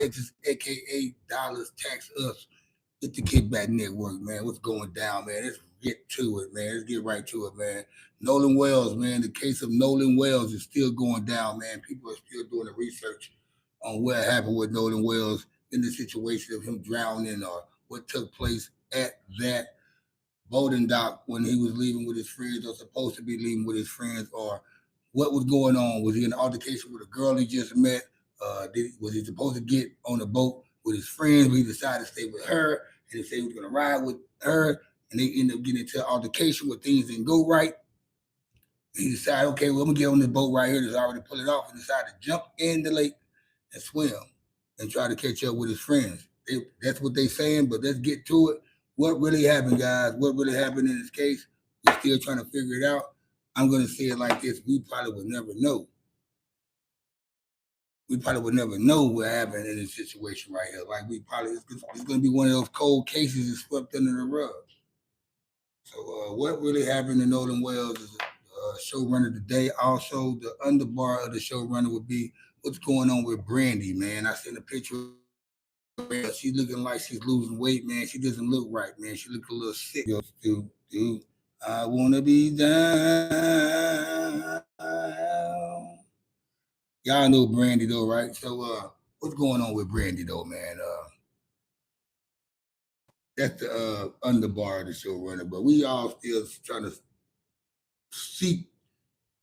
Texas, aka Dollars Tax Us. It's the Kickback Network, man. What's going down, man? Let's get to it, man. Let's get right to it, man. Nolan Wells, man. The case of Nolan Wells is still going down, man. People are still doing the research on what happened with Nolan Wells in the situation of him drowning or what took place at that boating dock when he was leaving with his friends or supposed to be leaving with his friends, or what was going on. Was he in an altercation with a girl he just met? Was he supposed to get on a boat with his friends, but he decided to stay with her and he said he was going to ride with her, and they ended up getting into an altercation where things didn't go right. He decided, okay, well, I'm going to get on this boat right here that's already pulled it off, and decided to jump in the lake and swim and try to catch up with his friends. That's what they're saying, but let's get to it. What really happened, guys? What really happened in this case? We're still trying to figure it out. I'm going to say it like this. We probably would never know. We probably would never know what happened in this situation right here. Like, it's going to be one of those cold cases that's swept under the rug. So what really happened to Nolan Wells is showrunner today. Also, the underbar of the showrunner would be what's going on with Brandy, man. I seen a picture of her. She's looking like she's losing weight, man. She doesn't look right, man. She look a little sick. Do I wanna be down? Y'all know Brandy though, right? So what's going on with Brandy though, man? That's the underbar of the showrunner, but we all still trying to seek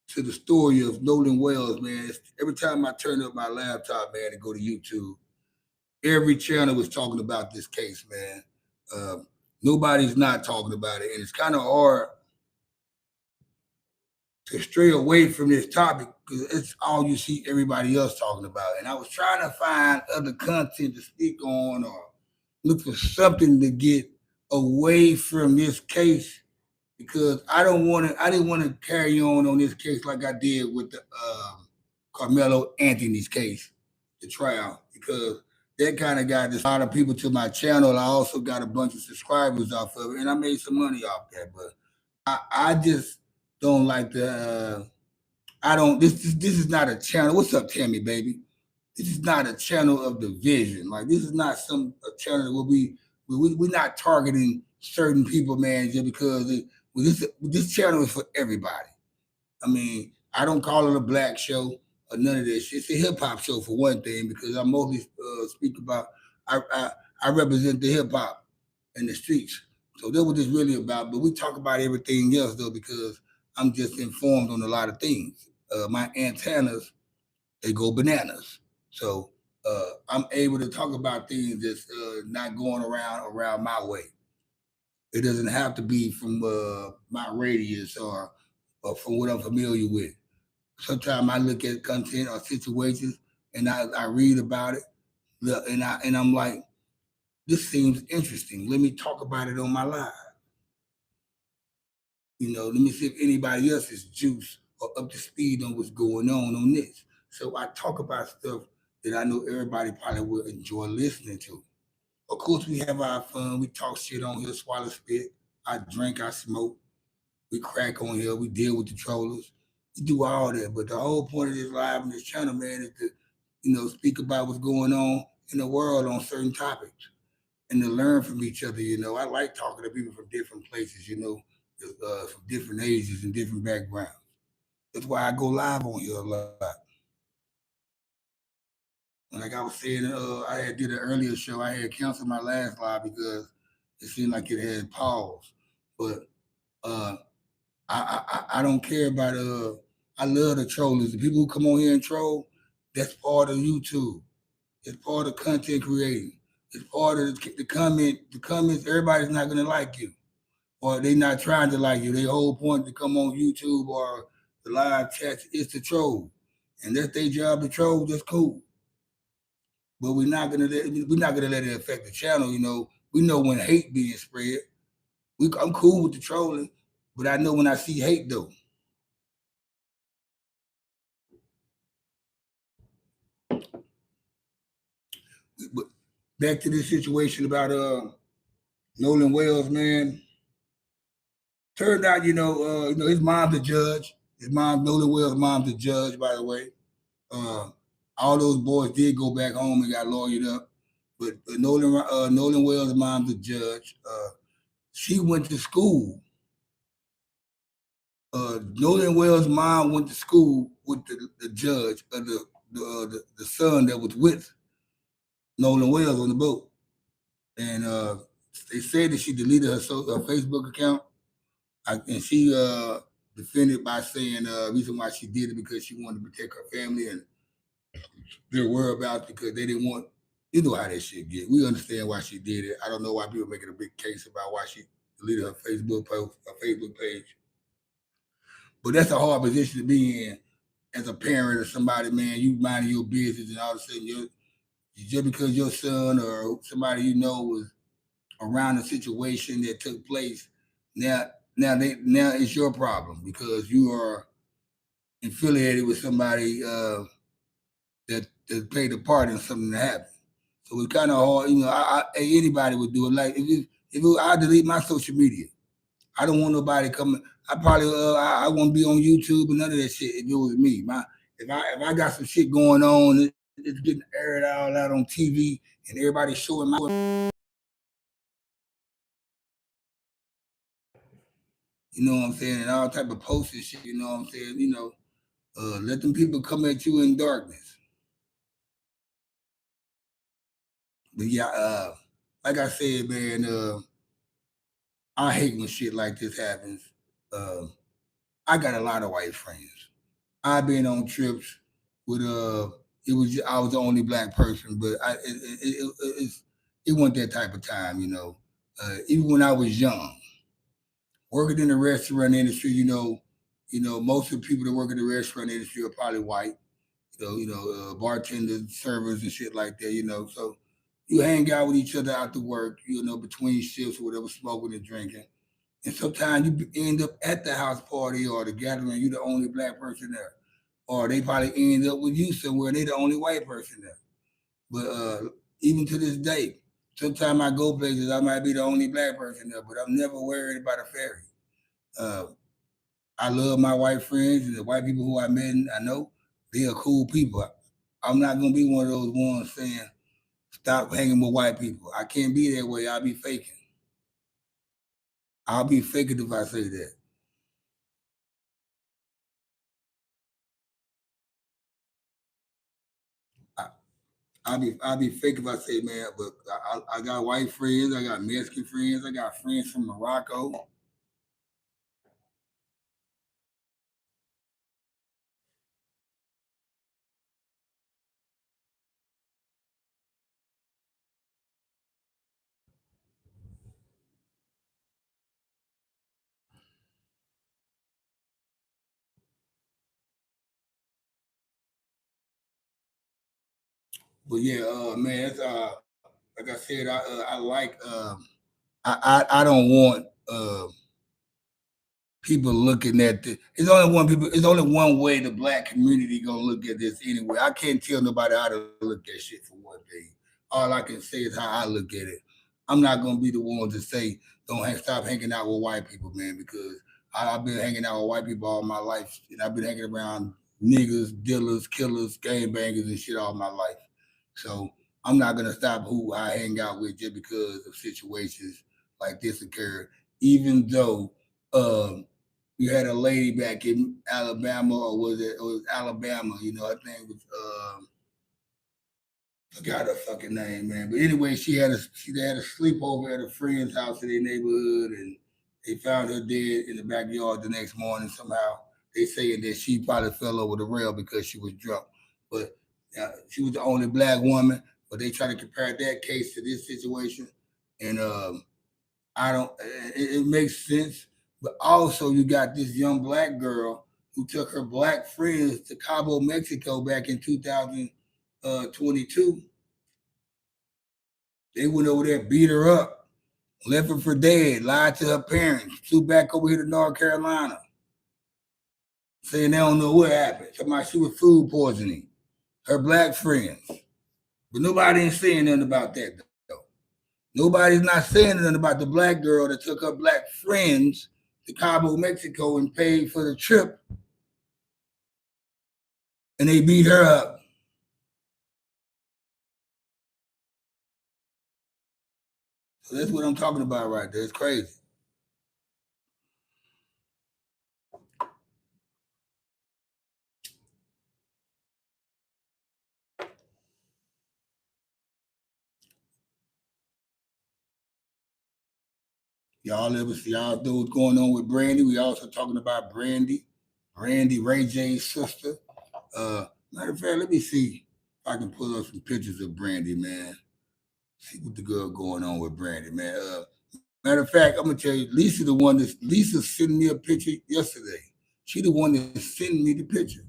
to the story of Nolan Wells, man. Every time I turn up my laptop, man, and go to YouTube, every channel was talking about this case, man. Nobody's not talking about it, and it's kind of hard to stray away from this topic because it's all you see everybody else talking about. And I was trying to find other content to speak on or look for something to get away from this case because I didn't want to carry on this case like I did with the Carmelo Anthony's case, the trial, because that kind of got a lot of people to my channel. I also got a bunch of subscribers off of it, and I made some money off that. But I just don't like the. I don't. This is not a channel. What's up, Tammy, baby? This is not a channel of division. Like this is not a channel that will be. We're not targeting certain people, man, just because this channel is for everybody. I mean, I don't call it a black show or none of this shit. It's a hip hop show for one thing because I mostly speak about. I represent the hip hop in the streets. So that's what this really about. But we talk about everything else though because I'm just informed on a lot of things. My antennas they go bananas. So I'm able to talk about things that's not going around my way. It doesn't have to be from my radius or from what I'm familiar with. Sometimes I look at content or situations and I read about it and I'm like, this seems interesting. Let me talk about it on my live. Let me see if anybody else is juice or up to speed on what's going on this. So I talk about stuff that I know everybody probably will enjoy listening to. Of course, we have our fun. We talk shit on here, swallow spit. I drink, I smoke. We crack on here. We deal with the trollers. We do all that. But the whole point of this live on this channel, man, is to, speak about what's going on in the world on certain topics and to learn from each other. I like talking to people from different places, from different ages and different backgrounds. That's why I go live on here a lot. And like I was saying, I had did an earlier show. I had canceled my last live because it seemed like it had paused. But uh, I don't care about I love the trollers. The people who come on here and troll, that's part of YouTube. It's part of content creating. It's part of the comment. The comments, everybody's not gonna like you. Or they not trying to like you. Their whole point to come on YouTube or the live chats is to troll. And that's their job to troll, that's cool. But we're not gonna let it affect the channel. We know when hate being spread. I'm cool with the trolling, but I know when I see hate though. But back to this situation about Nolan Wells, man. Turned out, his mom's a judge. His mom, Nolan Wells' mom's a judge, by the way. All those boys did go back home and got lawyered up. But Nolan Wells' mom's a judge. She went to school. Nolan Wells' mom went to school with the judge of the son that was with Nolan Wells on the boat. And they said that she deleted her Facebook account. And she defended by saying reason why she did it because she wanted to protect her family and their whereabouts because they didn't want, you know how that shit get. We understand why she did it. I don't know why people are making a big case about why she deleted her Facebook post, her Facebook page. But that's a hard position to be in as a parent or somebody, man. You minding your business and all of a sudden just because your son or somebody you know was around a situation that took place, now it's your problem because you are affiliated with somebody that played a part in something that happened. So it's kind of hard, you know. Anybody would do it. Like I delete my social media. I don't want nobody coming. I probably I won't be on YouTube and none of that shit if it was me. If I got some shit going on, it's getting aired all out on TV and everybody's showing my. You know what I'm saying? And all type of posts and shit, you know what I'm saying? You know, let them people come at you in darkness. But yeah, like I said, man, I hate when shit like this happens. I got a lot of white friends. I've been on trips with I was the only black person, but it wasn't that type of time, you know. Even when I was young, working in the restaurant industry, most of the people that work in the restaurant industry are probably white. Bartenders, servers, and shit like that. You know, so you hang out with each other after work. You know, between shifts or whatever, smoking and drinking. And sometimes you end up at the house party or the gathering. You're the only black person there, or they probably end up with you somewhere. They're the only white person there. But even to this day, sometimes I go places, I might be the only black person there, but I'm never worried about a ferry. I love my white friends and the white people who I met and I know. They are cool people. I'm not gonna be one of those ones saying stop hanging with white people. I can't be that way. I'll be faking. I'll be faking if I say that. I'll be fake if I say, man, but I got white friends, I got Mexican friends, I got friends from Morocco. But yeah, man, it's, like I said, I like I don't want people looking at this. It's only one way the black community gonna look at this anyway. I can't tell nobody how to look at shit for one thing. All I can say is how I look at it. I'm not gonna be the one to say stop hanging out with white people, man, because I've been hanging out with white people all my life, and I've been hanging around niggas, dealers, killers, gang bangers, and shit all my life. So I'm not gonna stop who I hang out with just because of situations like this occur, even though you had a lady back in Alabama, or was Alabama? You know, I think it was forgot her fucking name, man. But anyway, she had a sleepover at a friend's house in their neighborhood, and they found her dead in the backyard the next morning. Somehow they saying that she probably fell over the rail because she was drunk, but she was the only black woman. But they try to compare that case to this situation, and I don't. It makes sense, but also you got this young black girl who took her black friends to Cabo, Mexico, back in 2022. They went over there, beat her up, left her for dead, lied to her parents, flew back over here to North Carolina, saying they don't know what happened. Somebody she was food poisoning her black friends, but nobody ain't saying nothing about that though. Nobody's not saying nothing about the black girl that took her black friends to Cabo, Mexico, and paid for the trip, and they beat her up. So that's what I'm talking about right there. It's crazy. Y'all ever see y'all know what's going on with Brandy? We also talking about Brandy. Brandy, Ray J's sister. Matter of fact, let me see if I can pull up some pictures of Brandy, man. See what the girl going on with Brandy, man. Matter of fact, I'm gonna tell you, Lisa sent me a picture yesterday. She the one that sent me the picture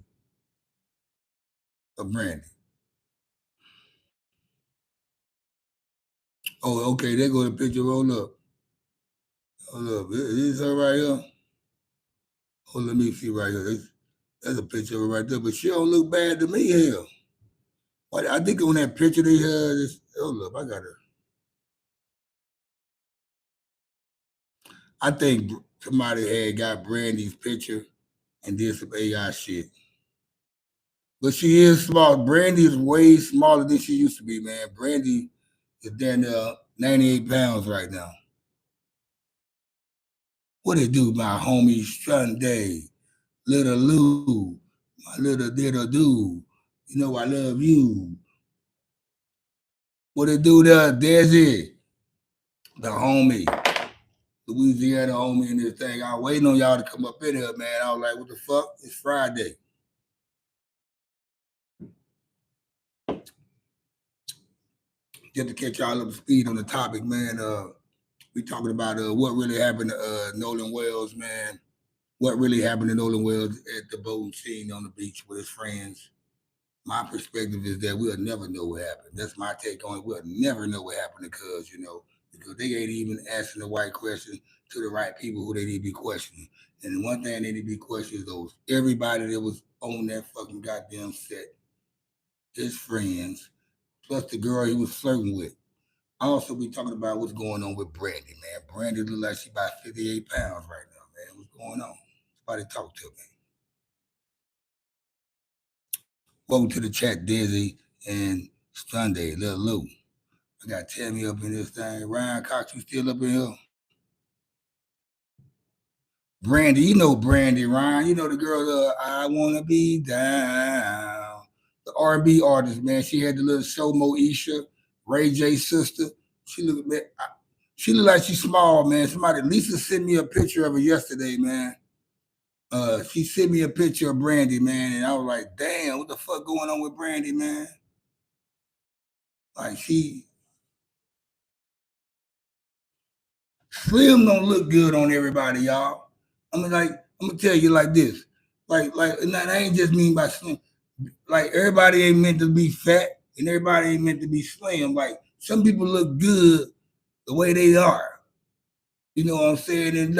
of Brandy. Oh, okay, there go the picture. Roll up. Hold up. Is her right here? Oh, let me see right here. That's a picture of her right there, but she don't look bad to me. Hell, I think on that picture they had this. Hold up, I got her. I think somebody had got Brandy's picture and did some AI shit. But she is small. Brandy is way smaller than she used to be, man. Brandy is down there 98 pounds right now. What it do, my homie Sunday, little Lou, my little dude. You know I love you. What it do there, Desi, the homie, Louisiana homie in this thing. I was waiting on y'all to come up in here, man. I was like, what the fuck? It's Friday. Just to catch y'all up to speed on the topic, man. We talking about what really happened to Nolan Wells, man. What really happened to Nolan Wells at the boating scene on the beach with his friends. My perspective is that we'll never know what happened. That's my take on it. We'll never know what happened because they ain't even asking the right question to the right people who they need to be questioning. And the one thing they need to be questioning is everybody that was on that fucking goddamn set, his friends, plus the girl he was flirting with. Also, we talking about what's going on with Brandy, man. Brandy look like she about 58 pounds right now, man. What's going on? Somebody talk to me. Welcome to the chat, Dizzy and Sunday, Little Lou. I got Tammy up in this thing. Ryan Cox, you still up in here? Brandy, you know Brandy, Ryan. You know the girl, I Wanna Be Down. The R&B artist, man. She had the little show, Moesha, Ray J's sister. She looked like she's small, man. Somebody, Lisa sent me a picture of her yesterday, man. She sent me a picture of Brandy, man, and I was like, damn, what the fuck going on with Brandy, man? Like Slim don't look good on everybody, y'all. I mean, like, I'm gonna tell you like this. And that ain't just mean by slim. Like everybody ain't meant to be fat and everybody ain't meant to be slim. Like some people look good the way they are. You know what I'm saying? And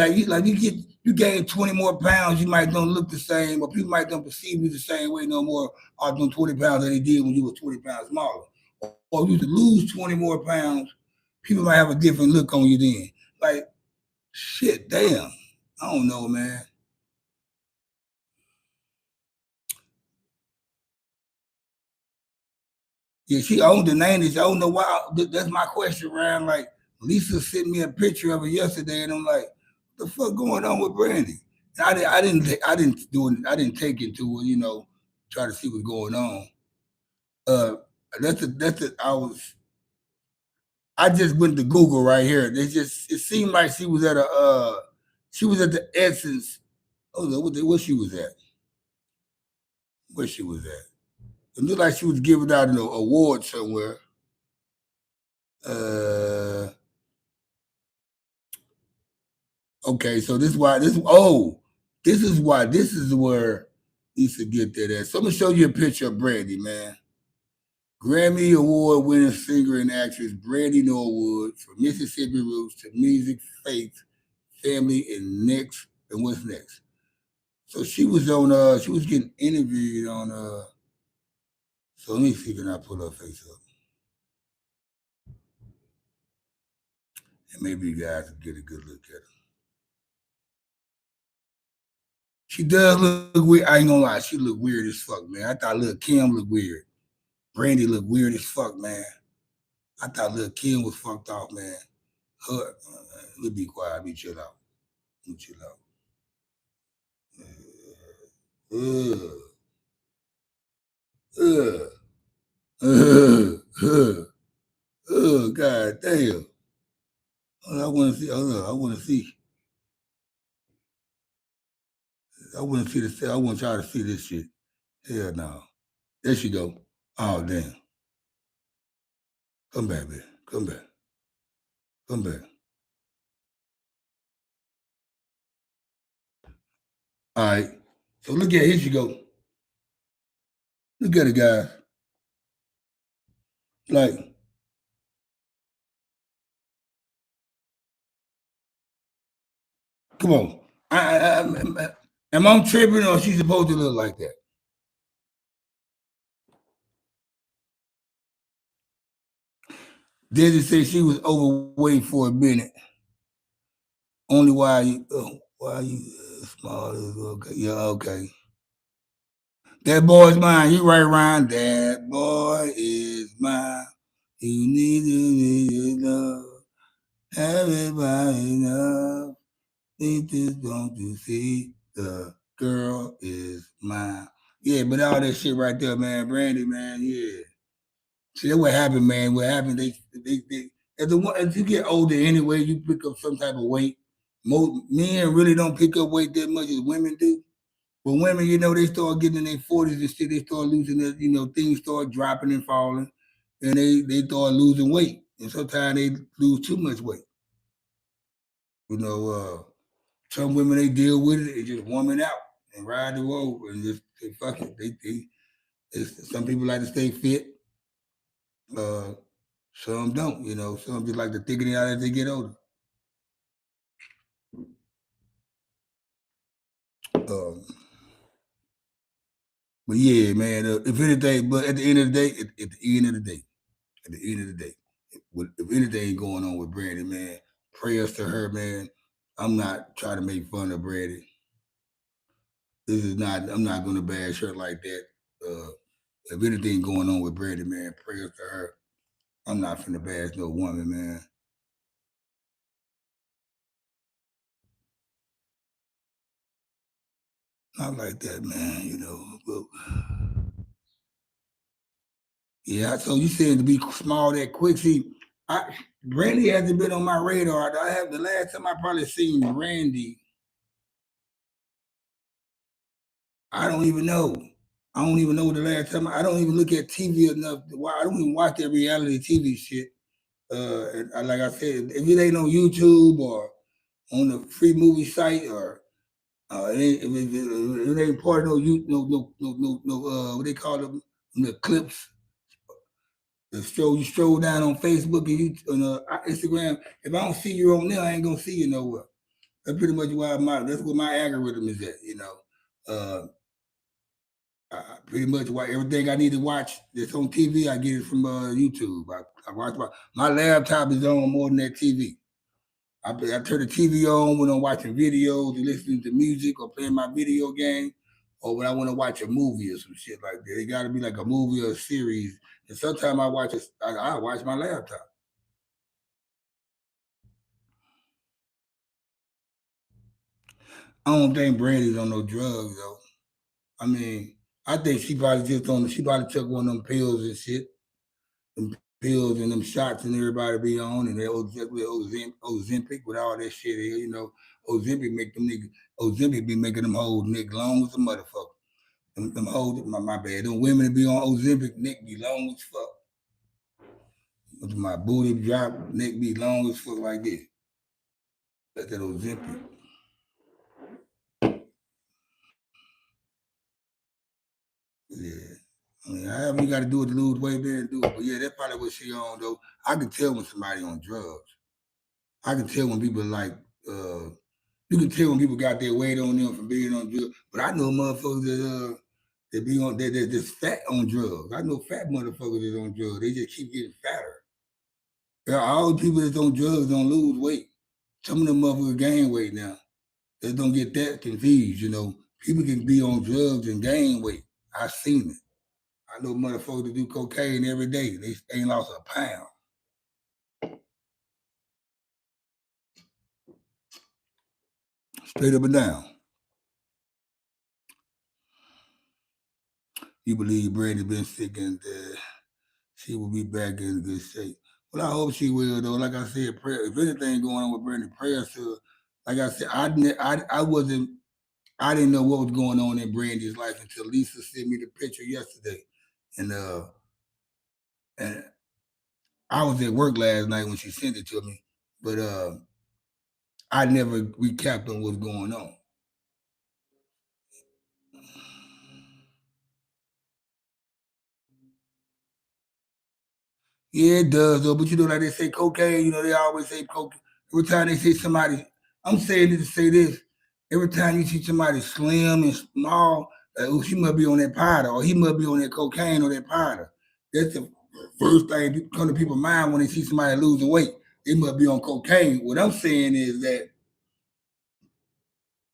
you gain 20 more pounds, you might don't look the same, or people might don't perceive you the same way no more on them 20 pounds that they did when you were 20 pounds smaller. Or you to lose 20 more pounds, people might have a different look on you then. Like, shit, damn. I don't know, man. Yeah, she owned the 90s. I don't know why. That's my question, Ryan. Like, Lisa sent me a picture of her yesterday, and I'm like, what the fuck going on with Brandy? And I didn't take it to her, try to see what's going on. I just went to Google right here. It seemed like she was at the Essence. Oh, where she was at? Where she was at? It looked like she was giving out an award somewhere. Okay, so this is why this is where you should get that at. So I'm gonna show you a picture of Brandy, man. Grammy Award winning singer and actress Brandy Norwood from Mississippi roots to music, faith, family, and what's next. So she was getting interviewed on so let me see, can I pull her face up? And maybe you guys can get a good look at her. She does look weird. I ain't gonna lie, she look weird as fuck, man. I thought Lil Kim looked weird. Brandy looked weird as fuck, man. I thought Lil Kim was fucked off, man. Let me be quiet. Let me chill out. Let me chill out. Uh, God damn. I want to see. I want to see. I want to see this. I want y'all to see this shit. Hell no. There she go. Oh damn. Come back, man. Come back. Come back. All right. So look at, here she go. Look at it, guys. Like, come on. Am I tripping or she supposed to look like that? Dizzy said she was overweight for a minute. Only why you small is okay. Yeah, okay. That boy's mine. You right, Ryan. That boy is mine. You need to love. Everybody knows. They just want to see the girl is mine. Yeah, but all that shit right there, man. Brandy, man. Yeah. See, that's what happened, man. What happened? They as you get older anyway, you pick up some type of weight. Most men really don't pick up weight that much as women do. But women, they start getting in their 40s and shit, they start losing their, things start dropping and falling, and they start losing weight. And sometimes they lose too much weight. You know, some women they deal with it, they just woman out and ride the road and just they fuck it. Some people like to stay fit. Uh, some don't, some just like to thicken it out as they get older. Um, but yeah, man, if anything, but at the end of the day, at the end of the day, at the end of the day, if anything going on with Brandy, man, prayers to her, man. I'm not trying to make fun of Brandy. I'm not going to bash her like that. If anything going on with Brandy, man, prayers to her. I'm not finna bash no woman, man. Not like that, man, But yeah, so you said to be small that quick. See, Brandy hasn't been on my radar. I have the last time I probably seen Randy. I don't even know. I don't even know the last time. I don't even look at TV enough. I don't even watch that reality TV shit. And like I said, if it ain't on YouTube or on the free movie site or it ain't part of no what they call them, the clips. You stroll down on Facebook and Instagram. If I don't see you on there, I ain't gonna see you nowhere. That's pretty much that's what my algorithm is at. Uh, pretty much everything I need to watch that's on TV, I get it from YouTube. I watch my laptop is on more than that TV. I turn the TV on when I'm watching videos or listening to music or playing my video game, or when I want to watch a movie or some shit like that. It got to be like a movie or a series. And sometimes I watch my laptop. I don't think Brandy's on no drugs though. I mean, I think she probably took one of them pills and shit, them pills and them shots and everybody be on, and they Ozempic with all that shit here, Ozempic make them niggas, Ozempic be making them hold Nick long as a motherfucker. Them hold my bad. Them women that be on Ozempic, Nick be long as fuck. With my booty drop, Nick be long as fuck like this. That's that Ozempic. Yeah. I mean, however you got to do it to lose weight, man, do it. But yeah, that's probably what she on though. I can tell when somebody on drugs. I can tell when people like, you can tell when people got their weight on them from being on drugs. But I know motherfuckers that be on that that's fat on drugs. I know fat motherfuckers that's on drugs. They just keep getting fatter. Yeah, all the people that's on drugs don't lose weight. Some of them motherfuckers gain weight now. They don't get that confused. People can be on drugs and gain weight. I've seen it. I know motherfuckers that do cocaine every day. They ain't lost a pound. Straight up and down. You believe Brandy's been sick and she will be back in good shape. Well, I hope she will, though. Like I said, prayer. If anything going on with Brandy, prayers to her. Like I said, I wasn't, I didn't know what was going on in Brandy's life until Lisa sent me the picture yesterday, and and I was at work last night when she sent it to me, but I never recapped on what's going on. Yeah, it does though. But you know, like they say cocaine, you know, they always say cocaine. Every time they say somebody, I'm saying it to say this. Every time you see somebody slim and small, like, oh, she must be on that powder, or he must be on that cocaine or that powder. That's the first thing that come to people's mind when they see somebody losing weight. They must be on cocaine. What I'm saying is that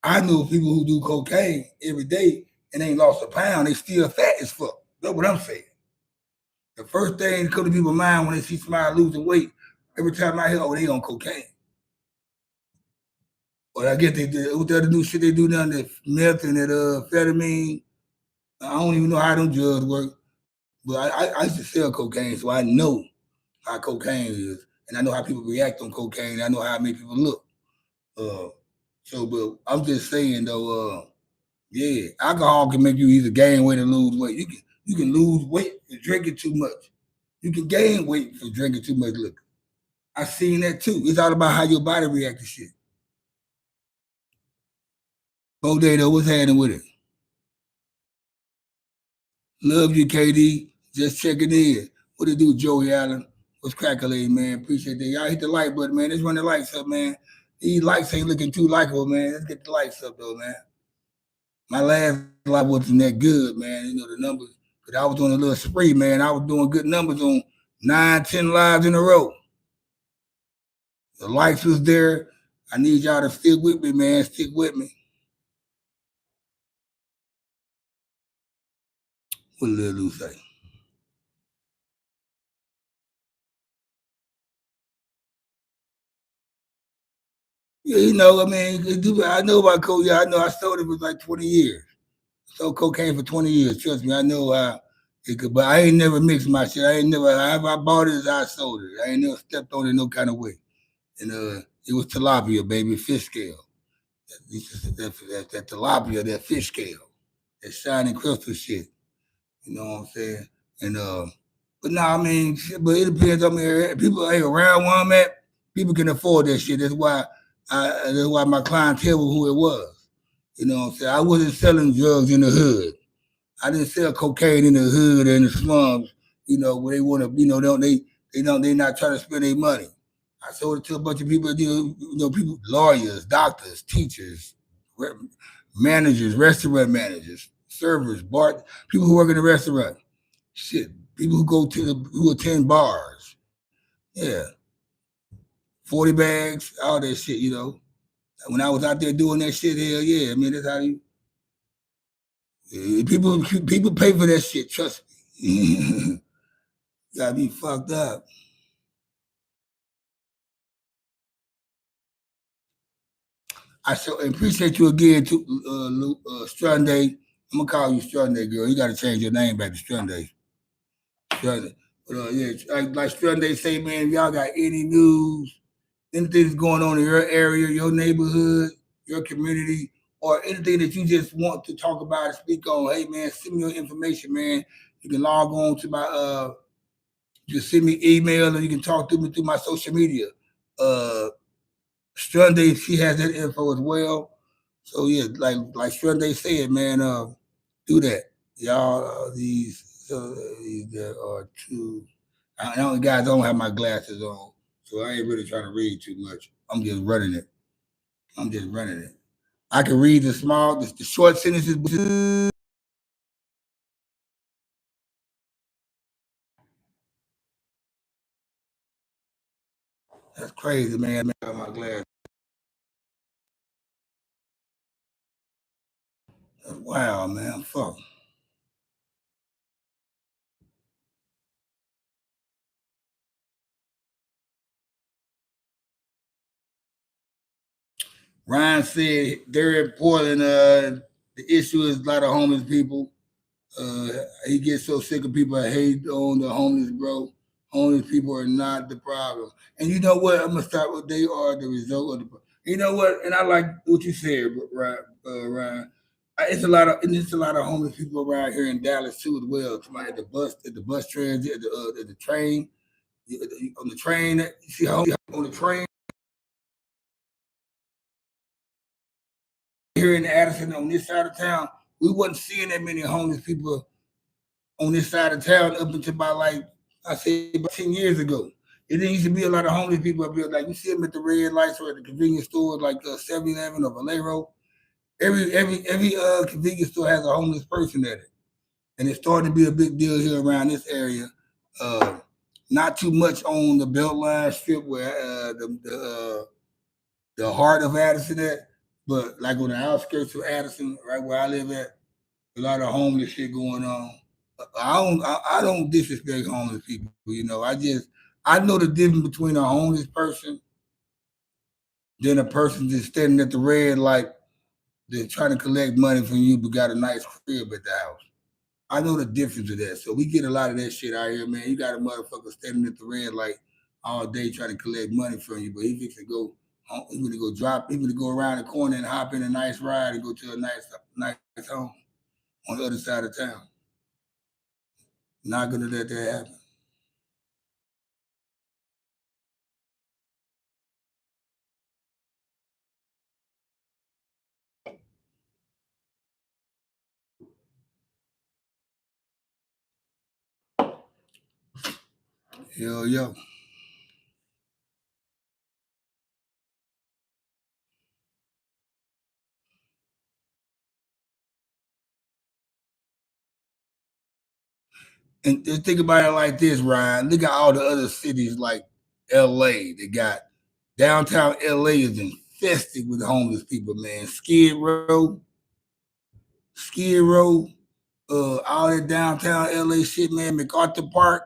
I know people who do cocaine every day and ain't lost a pound. They still fat as fuck. That's what I'm saying. The first thing that comes to people's mind when they see somebody losing weight, every time I hear, oh, they on cocaine. Or I get what the other new shit they do now, that meth and that amphetamine. I don't even know how them drugs work, but I used to sell cocaine, so I know how cocaine is, and I know how people react on cocaine. I know how it make people look. Uh, but I'm just saying though, yeah, alcohol can make you either gain weight or lose weight. You can lose weight for drinking too much. You can gain weight for drinking too much liquor. I seen that too. It's all about how your body reacts to shit. Bodado, what's happening with it? Love you, KD. Just checking in. What it do, Joey Allen? What's cracking, man? Appreciate that. Y'all hit the like button, man. Let's run the lights up, man. These lights ain't looking too likable, man. Let's get the lights up, though, man. My last live wasn't that good, man. You know, the numbers. Because I was doing a little spree, man. I was doing good numbers on 9, 10 lives in a row. The lights was there. I need y'all to stick with me, man. Stick with me. What did Lil Lou say? Yeah, you know, I mean, I know about coke. Yeah, I know I sold it for like 20 years. Sold cocaine for 20 years. Trust me, I know it could, but I ain't never mixed my shit. I ain't never, however I bought it, I sold it. I ain't never stepped on it no kind of way. And it was tilapia, baby, fish scale. That tilapia, that fish scale, that shining crystal shit. You know what I'm saying? And but now I mean, shit, but it depends. I mean, people ain't around where I'm at. People can afford that shit. That's why my clientele was who it was. You know what I'm saying? I wasn't selling drugs in the hood. I didn't sell cocaine in the hood or in the slums. You know where they want to. You know they not trying to spend their money. I sold it to a bunch of people. People, lawyers, doctors, teachers, managers, restaurant managers, servers, bar people who work in the restaurant. Shit, people who attend bars. Yeah, 40 bags, all that shit. When I was out there doing that shit, hell yeah. I mean, that's how you. People pay for that shit. Trust me. Gotta be fucked up. I so appreciate you again, too, Strunday. I'm gonna call you Strunday, girl. You gotta change your name back to Strunday. Strunday. But yeah, like Strunday say, man, if y'all got any news, anything that's going on in your area, your neighborhood, your community, or anything that you just want to talk about and speak on, hey man, send me your information, man. You can log on to my just send me email, or you can talk to me through my social media. Uh Strunday, she has that info as well. So yeah, like Strunday said, man, do that. Y'all, these there are two. I know guys don't have my glasses on, so I ain't really trying to read too much. I'm just running it. I'm just running it. I can read the short sentences. That's crazy, man. I got my glasses. Wow, man. Fuck. Ryan said there in Portland, the issue is a lot of homeless people. Uh, he gets so sick of people that hate on the homeless, bro. Homeless people are not the problem. And you know what? I'm gonna start with they are the result of the. You know what? And I like what you said, Ryan. Ryan. It's a lot of homeless people around here in Dallas too, as well. Somebody at the bus transit, at the train, on the train. You see how on the train here in Addison on this side of town, we wasn't seeing that many homeless people on this side of town up until about like I say about 10 years ago. It didn't used to be a lot of homeless people up here. Like you see them at the red lights or at the convenience stores like 7-Eleven or Valero. Every convenience store has a homeless person at it, and it's starting to be a big deal here around this area. Uh, Not too much on the Beltline strip where the heart of Addison at, but like on the outskirts of Addison, right where I live at, a lot of homeless shit going on. I don't disrespect homeless people. You know, I know the difference between a homeless person than a person just standing at the red light that's trying to collect money from you but got a nice crib at the house. I know the difference of that. So we get a lot of that shit out here, man. You got a motherfucker standing at the red light all day trying to collect money from you, but he fix to go. He gonna go drop. He gonna go around the corner and hop in a nice ride and go to a nice home on the other side of town. Not gonna let that happen. Yo. And just think about it like this, Ryan. Look at all the other cities like LA. They got downtown LA is infested with homeless people, man. Skid Row, all that downtown LA shit, man. MacArthur Park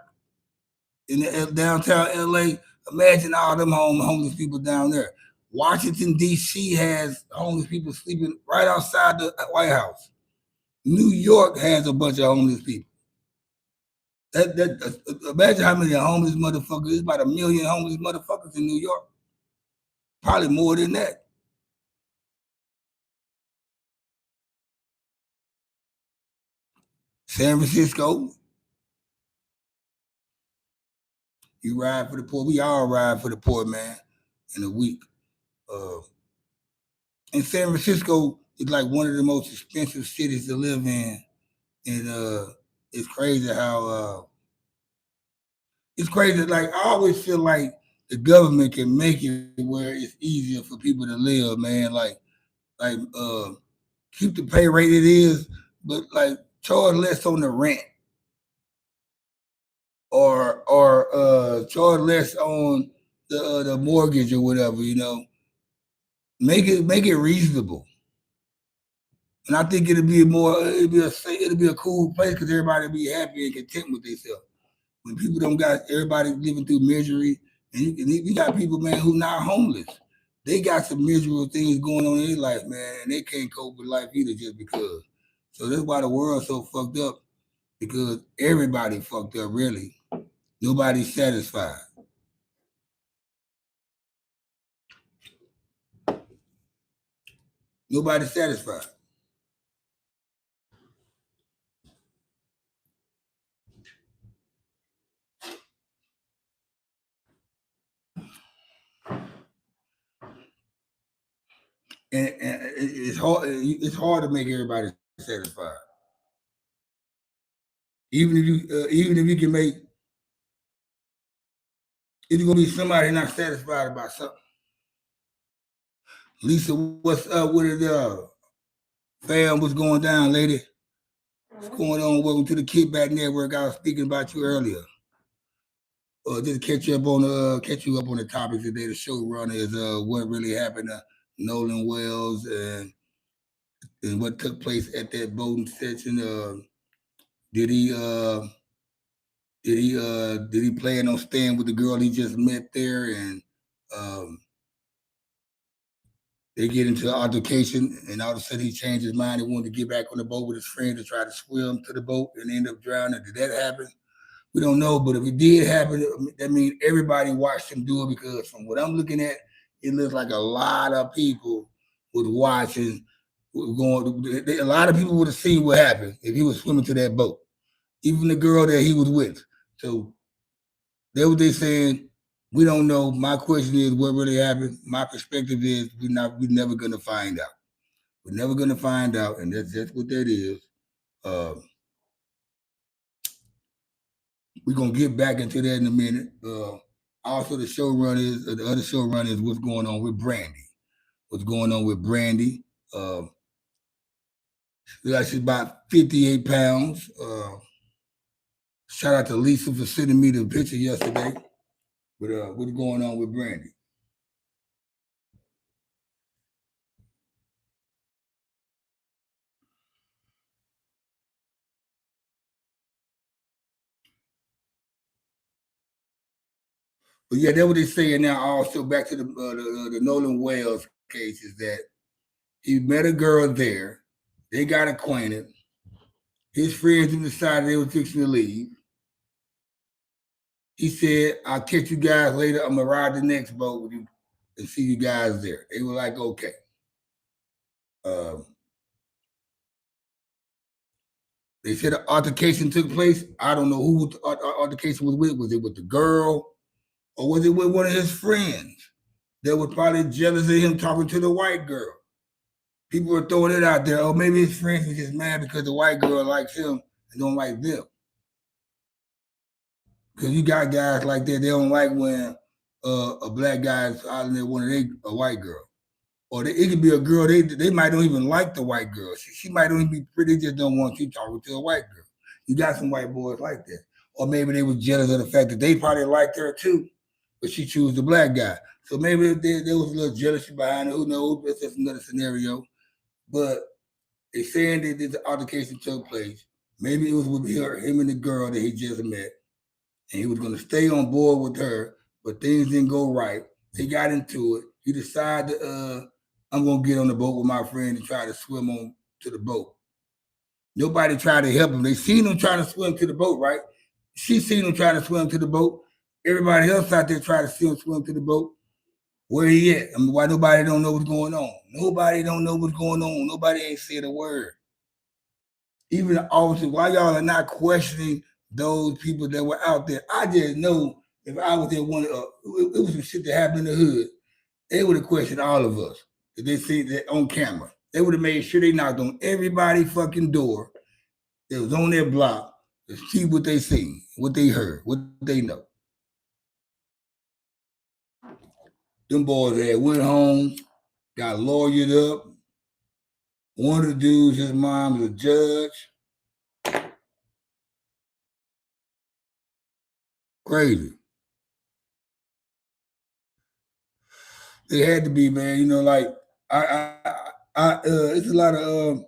in the downtown LA. Imagine all them homeless people down there. Washington D.C. has homeless people sleeping right outside the White House. New York has a bunch of homeless people. Imagine how many homeless motherfuckers. There's about 1 million homeless motherfuckers in New York. Probably more than that. San Francisco, you ride for the poor. We all ride for the poor, man. In a week, uh, and San Francisco is like one of the most expensive cities to live in, and it's crazy how it's crazy. Like I always feel like the government can make it where it's easier for people to live, man. Like keep the pay rate it is, but like charge less on the rent or charge less on the mortgage or whatever. You know, make it reasonable. And I think it'll be a cool place because everybody will be happy and content with themselves. When people don't got everybody living through misery, and you got people, man, who not homeless. They got some miserable things going on in their life, man, and they can't cope with life either just because. So that's why the world's so fucked up because everybody fucked up, really. Nobody's satisfied. Nobody's satisfied. And it's hard. It's hard to make everybody satisfied. Even if you can make, it's gonna be somebody not satisfied about something. Lisa, what's up with it? Fam, what's going down, lady? What's going on? Welcome to the Kickback Network. I was speaking about you earlier. Just catch you up on the topics today. The showrunner is what really happened to Nolan Wells and what took place at that voting session. Did he uh, did he plan on staying with the girl he just met there? And um, They get into an altercation, and all of a sudden he changed his mind. He wanted to get back on the boat with his friend to try to swim to the boat and end up drowning. Did that happen? We don't know, but if it did happen, that means everybody watched him do it, because from what I'm looking at, it looks like a lot of people was watching, a lot of people would have seen what happened if he was swimming to that boat, even the girl that he was with. So that's what they saying. We don't know. My question is, what really happened? My perspective is, we're never gonna find out. We're never gonna find out, and that's what that is. We're gonna get back into that in a minute. Also, the showrunners, the other showrunners, what's going on with Brandy? What's going on with Brandy? She's about 58 pounds. Shout out to Lisa for sending me the picture yesterday. But what's going on with Brandy? But yeah, that's what they're saying now. Also, back to the Nolan Wales case, is that he met a girl there. They got acquainted. His friends decided they were fixing to leave. He said, "I'll catch you guys later. I'm gonna ride the next boat with you and see you guys there." They were like, "Okay." They said an altercation took place. I don't know who the altercation was with. Was it with the girl, or was it with one of his friends that was probably jealous of him talking to the white girl? People were throwing it out there. Oh, maybe his friends were just mad because the white girl likes him and don't like them. Because you got guys like that, they don't like when a black guy is out there wanting a white girl. Or it could be a girl, they might don't even like the white girl. She might don't even be pretty, they just don't want you talking to a white girl. You got some white boys like that. Or maybe they were jealous of the fact that they probably liked her too, but she chose the black guy. So maybe there was a little jealousy behind it. Who knows? That's just another scenario. But they're saying that the altercation took place. Maybe it was with him and the girl that he just met, and he was going to stay on board with her, but things didn't go right. They got into it. He decided, I'm going to get on the boat with my friend and try to swim on to the boat. Nobody tried to help him. They seen him trying to swim to the boat, right? She seen him trying to swim to the boat. Everybody else out there trying to see him swim to the boat. Where he at? I mean, why nobody don't know what's going on? Nobody don't know what's going on. Nobody ain't said a word. Even the officers, why y'all are not questioning those people that were out there? I just know if I was in one, it was some shit that happened in the hood. They would have questioned all of us if they see that on camera. They would have made sure they knocked on everybody's fucking door that was on their block to see what they seen, what they heard, what they know. Them boys had went home, got lawyered up. One of the dudes, his mom was a judge. Crazy. It had to be, man. You know, like it's a lot of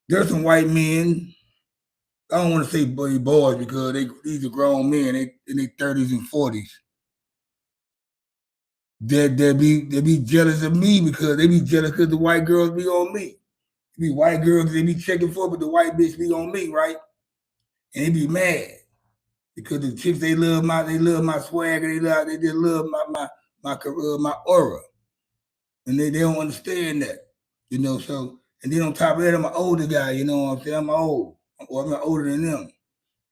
there's some white men. I don't want to say boys because these are grown men. They in their 30s and 40s. They be jealous of me because they be jealous because the white girls be on me. Be white girls they be checking for, but the white bitch be on me, right? And they be mad because the chicks they love my swagger, they just love my aura, and they don't understand that, you know. So and then on top of that, I'm an older guy, you know what I'm saying? I'm old, or I'm older than them,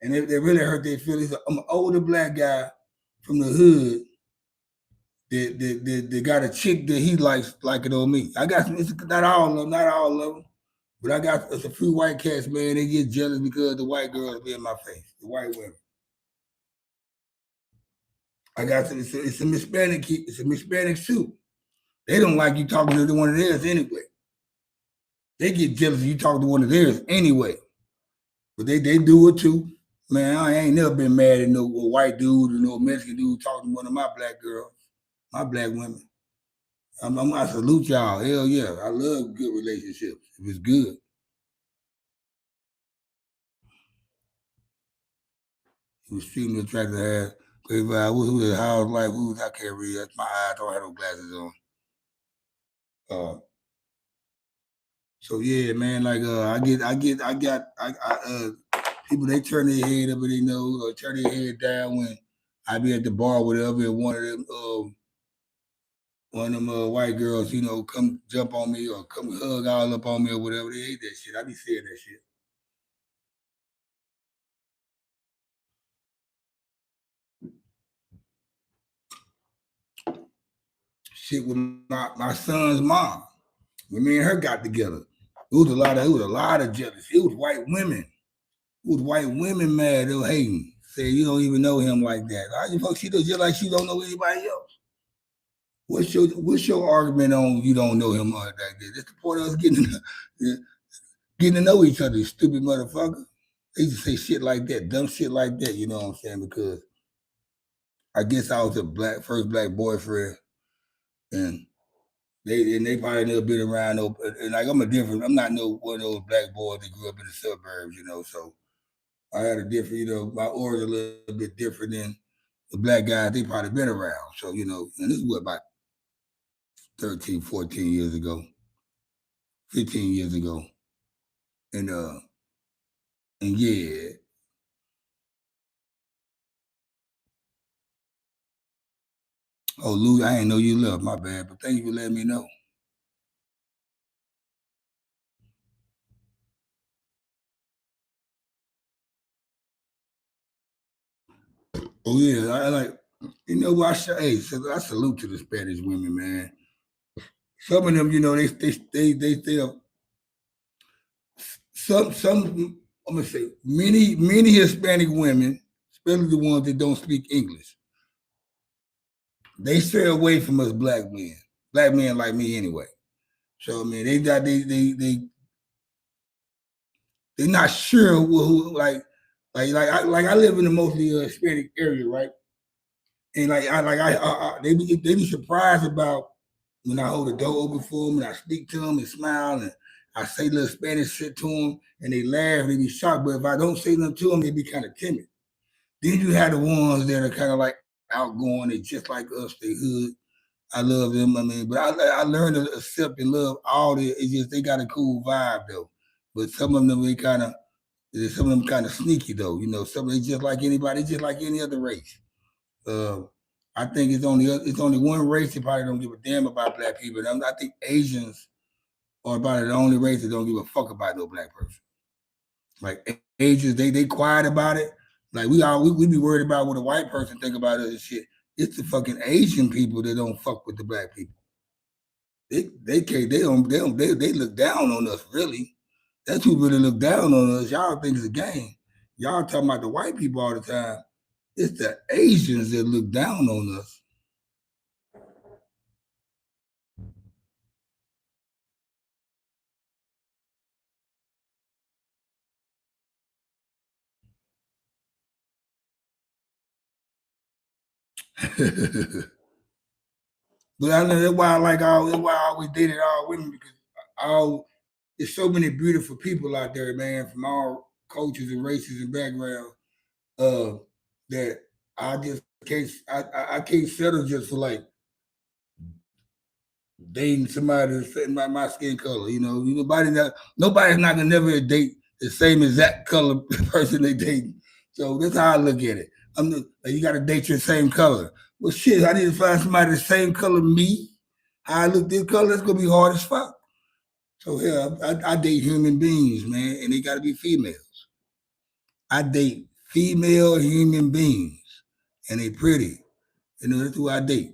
and they really hurt their feelings. I'm an older black guy from the hood that got a chick that he likes like it on me. I got some, it's not all of them, but I got a few white cats, man. They get jealous because the white girls be in my face, the white women. I got some, it's a Hispanic suit. They don't like you talking to one of theirs anyway. They get jealous if you talk to one of theirs anyway. But they do it too. Man, I ain't never been mad at no white dude or no Mexican dude talking to one of my black girls, my black women. I salute y'all. Hell yeah. I love good relationships. If it's good. He was extremely attractive. Had great vibe. Who was how life? I can't read. That's my eyes. I don't have no glasses on. So yeah, man, like people they turn their head up and they know or turn their head down when I be at the bar, whatever, and one of them white girls, come jump on me or come hug all up on me or whatever. They hate that shit. I be saying that shit. Shit with my son's mom. When me and her got together, it was a lot of jealousy. It was white women. It was white women mad. They were hating. Saying you don't even know him like that. How the fuck she does just like she don't know anybody else? What's your argument on you don't know him like that? That's the point of us getting to know each other, you stupid motherfucker. They used to say shit like that, dumb shit like that, you know what I'm saying? Because I guess I was a first black boyfriend and they probably never been around no and like I'm not no one of those black boys that grew up in the suburbs, so I had a different, my aura's a little bit different than the black guys they probably been around. So, and this is what about 13, 14 years ago, 15 years ago. And yeah. Oh, Lou, I ain't know you left. My bad, but thank you for letting me know. Oh yeah, I like. I salute to the Spanish women, man. Some of them, they some. I'm gonna say many Hispanic women, especially the ones that don't speak English, they stay away from us black men like me anyway. So I mean, they're not sure who I live in a mostly Hispanic area, right? And they be surprised about when I hold the door open for them and I speak to them and smile and I say little Spanish shit to them and they laugh, they be shocked. But if I don't say nothing to them, they be kind of timid. Then you have the ones that are kind of like outgoing, they just like us, they hood. I love them. I mean, but I learned to accept and love all the. It's just they got a cool vibe though. But some of them some of them kind of sneaky though. Some of them just like anybody, just like any other race. Uh, I think it's only one race that probably don't give a damn about black people. I think Asians are about the only race that don't give a fuck about no black person. Like Asians, they quiet about it. Like we be worried about what a white person think about us and shit. It's the fucking Asian people that don't fuck with the black people. They look down on us really. That's who really look down on us. Y'all think it's a game. Y'all talking about the white people all the time. It's the Asians that look down on us. But I know that's why I always dated all women because all there's so many beautiful people out there, man, from all cultures and races and backgrounds. Uh, that I just can't I can't settle just for like dating somebody that's fitting my skin color. Nobody's not gonna never date the same exact color person they dating. So that's how I look at it. You got to date your same color. Well, shit, I need to find somebody the same color me. How I look this color, that's gonna be hard as fuck. So yeah, I date human beings, man, and they got to be females. I date female human beings, and they pretty. That's who I date.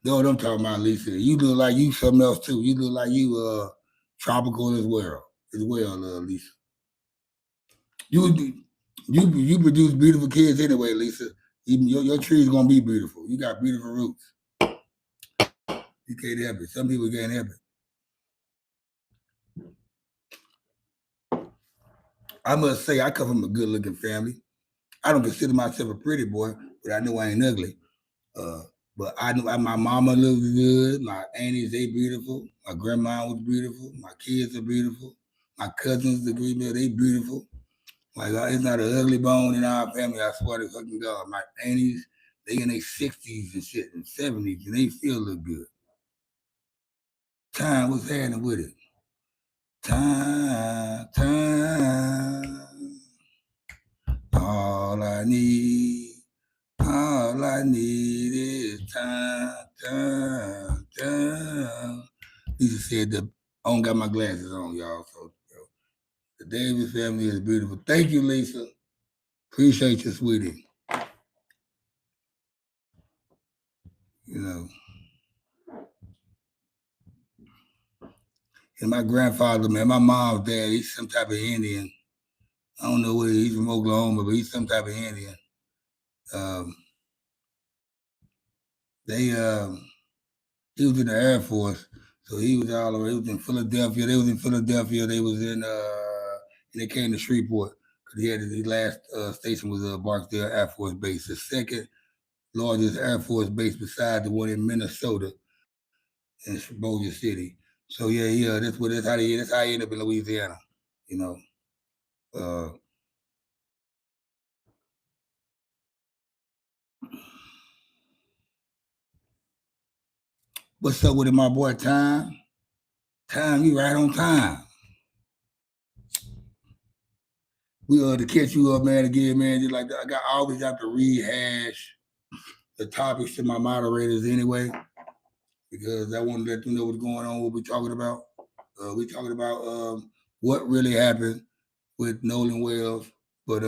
Know what I'm talking about, Lisa? You look like you something else too. You look like you tropical as well, Lisa. You you produce beautiful kids anyway, Lisa. Even your tree's gonna be beautiful. You got beautiful roots. You can't help it. Some people can't help it. I must say, I come from a good looking family. I don't consider myself a pretty boy, but I know I ain't ugly. Uh, but I know my mama looks good. My aunties, they beautiful. My grandma was beautiful. My kids are beautiful. My cousins, the female, they beautiful. Like it's not an ugly bone in our family. I swear to fucking God. My aunties, they in their 60s and shit and 70s and they still look good. Time, what's happening with it? Time. All I need is time. Lisa said that I don't got my glasses on, y'all. So the Davis family is beautiful. Thank you, Lisa. Appreciate you, sweetie. You know. And my grandfather, man, my mom's dad, he's some type of Indian. I don't know where he's from Oklahoma, but he's some type of Indian. He was in the Air Force, so he was all over. He was in Philadelphia. They was in Philadelphia. They was in, and they came to Shreveport because he had his last station was Barksdale Air Force Base, the second largest Air Force base beside the one in Minnesota, in Bossier City. So yeah, that's how he ended up in Louisiana, you know. What's up with it, my boy? Time, you right on time. We to catch you up, man. Again, man. Just like that. I always have to rehash the topics to my moderators anyway, because I want to let them know what's going on. What we're talking about. We're talking about what really happened with Nolan Wells, but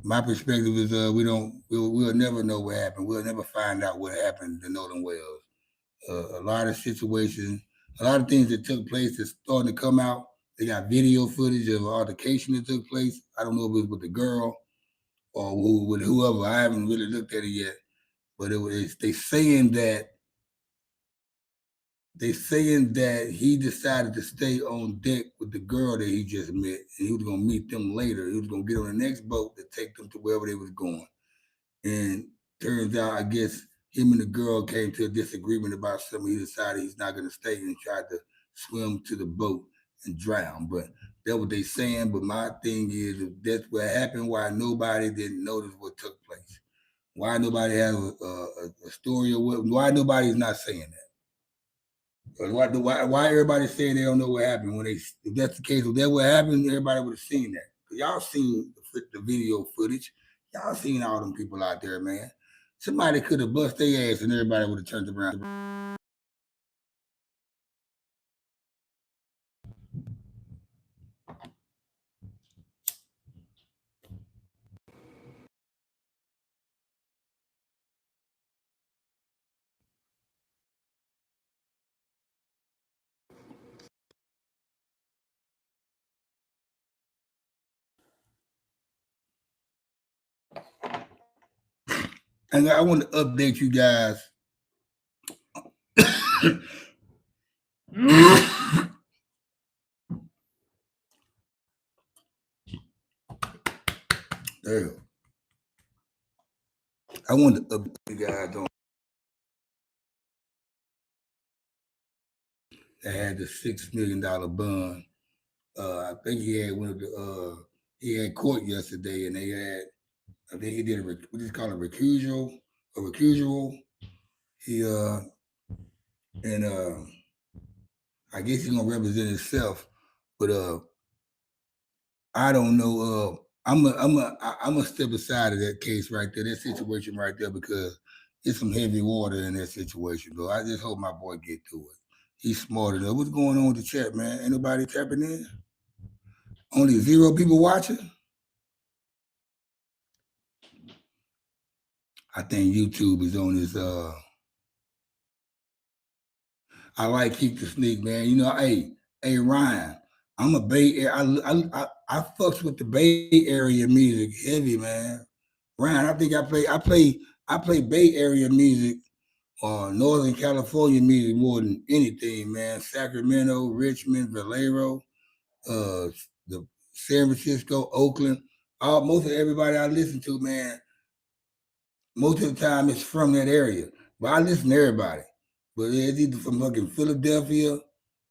my perspective is we'll never know what happened. We'll never find out what happened to Nolan Wells. A lot of situations, a lot of things that took place that's starting to come out. They got video footage of altercation that took place. I don't know if it was with the girl or with whoever. I haven't really looked at it yet, but they saying that he decided to stay on deck with the girl that he just met, and he was gonna meet them later. He was gonna get on the next boat to take them to wherever they was going. And turns out, I guess him and the girl came to a disagreement about something. He decided he's not going to stay and tried to swim to the boat and drown. But that's what they saying. But my thing is, if that's what happened, why nobody didn't notice what took place? Why nobody has a story of why nobody's not saying that? Why everybody saying they don't know what happened? If that's the case, if that what happened, everybody would have seen that. Y'all seen the video footage. Y'all seen all them people out there, man. Somebody could have bust their ass and everybody would have turned around. And I want to update you guys. There. I want to update you guys on that had the $6 million bond. I think he had court yesterday, and I think he did what is called a recusal. He I guess he's gonna represent himself, but I don't know. I'm gonna step aside of that case right there, that situation right there, because it's some heavy water in that situation. But I just hope my boy get through it. He's smart enough. What's going on with the chat, man? Ain't nobody tapping in? Only 0 people watching? I think YouTube is on his I like Keep the Sneak, man. You know, hey Ryan, I'm a Bay Area. I fucks with the Bay Area music heavy, man. Ryan, I think I play Bay Area music or Northern California music more than anything, man. Sacramento, Richmond, Vallejo, the San Francisco, Oakland. Most of everybody I listen to, man, most of the time it's from that area. But I listen to everybody. But it's either from fucking Philadelphia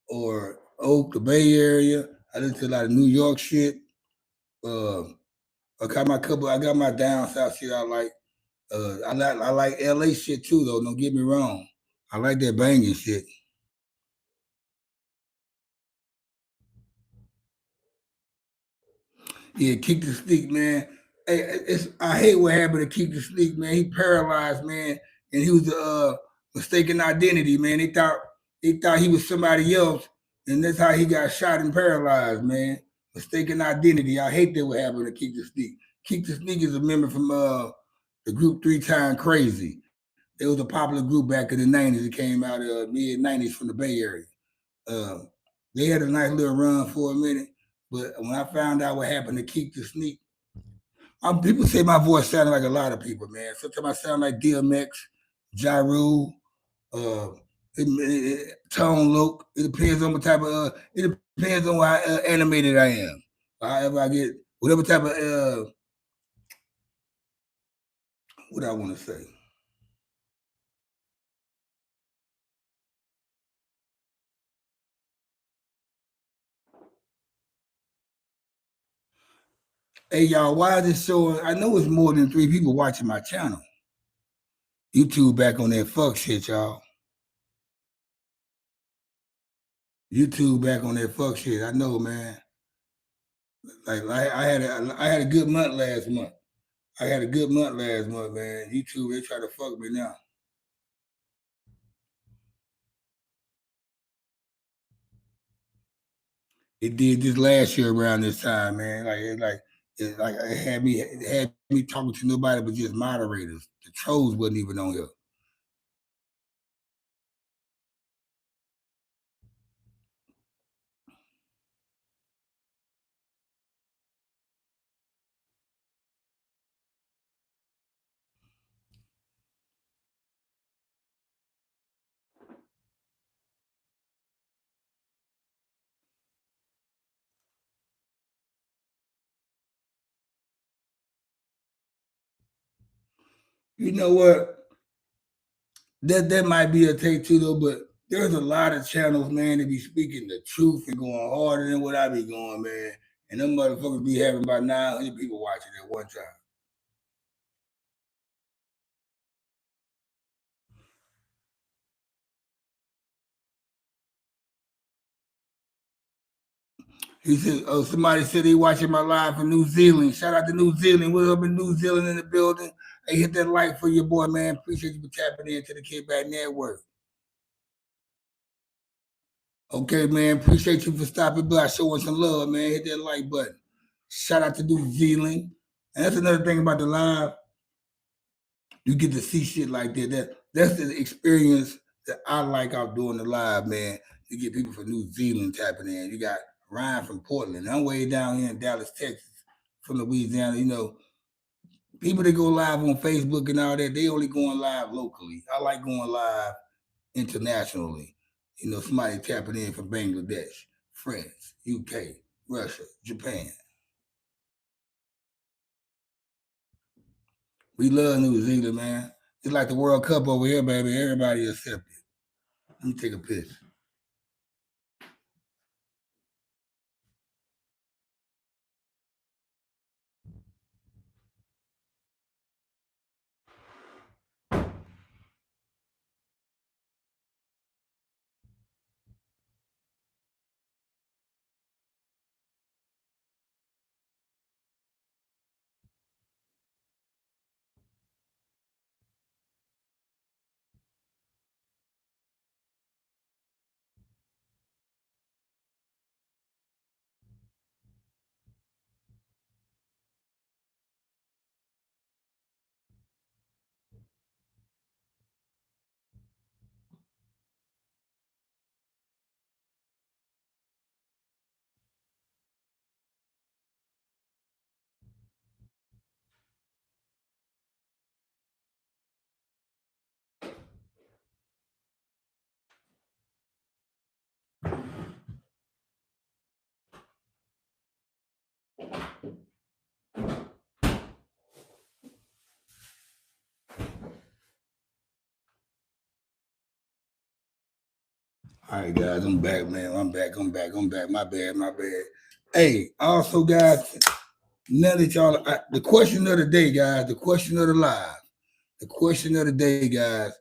or the Bay Area. I listen to a lot of New York shit. I got my down south shit I like. I like LA shit too, though. Don't get me wrong. I like that banging shit. Yeah, Keep the Sneak, man. Hey, I hate what happened to Keep the Sneak, man. He paralyzed, man, and he was mistaken identity, man. They thought he was somebody else, and that's how he got shot and paralyzed, man. Mistaken identity. I hate that what happened to Keep the Sneak. Keep the Sneak is a member from the group 3 Time Crazy. It was a popular group back in the 90s. It came out mid 90s from the Bay Area. Uh, they had a nice little run for a minute, but when I found out what happened to Keep the Sneak, people say my voice sounded like a lot of people, man. Sometimes I sound like DMX, Ja Rule, uh, Tone Loc. It depends on what type of. It depends on how animated I am. However, I get whatever type of. What I want to say. Hey y'all, why is this showing? I know it's more than 3 people watching my channel. YouTube back on that fuck shit, y'all. YouTube back on that fuck shit. I know, man. Like I had a good month last month. I had a good month last month, man. YouTube, they try to fuck me now. It did this last year around this time, man. It had me talking to nobody but just moderators. The trolls wasn't even on here. You know what? That might be a take too, though. But there's a lot of channels, man, that be speaking the truth and going harder than what I be going, man. And them motherfuckers be having about 900 people watching at one time. He said, "Oh, somebody said they watching my live from New Zealand. Shout out to New Zealand. We're up in New Zealand in the building. Hey, hit that like for your boy, man. Appreciate you for tapping into the Kickback Network. Okay, man. Appreciate you for stopping by, showing some love, man. Hit that like button. Shout out to New Zealand. And that's another thing about the live. You get to see shit like that. That's the experience that I like out doing the live, man. You get people from New Zealand tapping in. You got Ryan from Portland. I'm way down here in Dallas, Texas, from Louisiana. You know, people that go live on Facebook and all that, they only going live locally. I like going live internationally. You know, somebody tapping in from Bangladesh, France, UK, Russia, Japan. We love New Zealand, man. It's like the World Cup over here, baby. Everybody accepted. Let me take a piss. All right, guys, I'm back, man. I'm back. My bad. Hey, also, guys, now that y'all, the question of the day, guys, the question of the live. The question of the day, guys,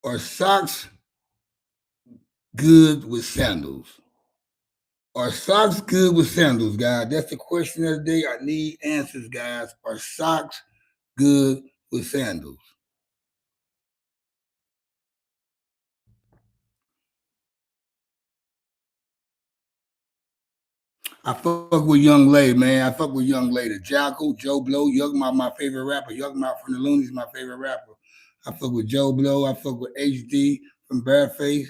are socks good with sandals? Are socks good with sandals, guys? That's the question of the day. I need answers, guys. Are socks good with sandals? I fuck with Young Lady, man. I fuck with Young Lady. Jackal, Joe Blow, Young Mouth, my favorite rapper. Young Mouth from the Loonies, my favorite rapper. I fuck with Joe Blow. I fuck with HD from Bareface.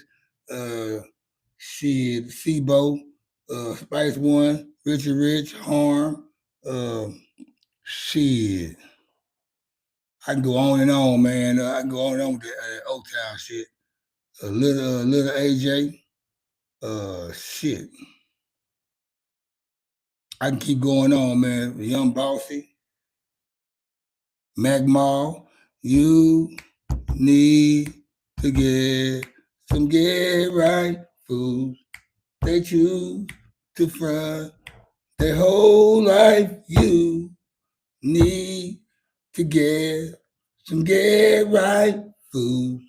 Shit, Sibo, Spice One, Richard Rich, Harm. Uh, shit. I can go on and on, man. I can go on and on with the Old Town shit. Little AJ. Shit. I can keep going on, man. Young Bossy, Mac Mall. You need to get some get right food. They choose to front their whole life. You need to get some get right food.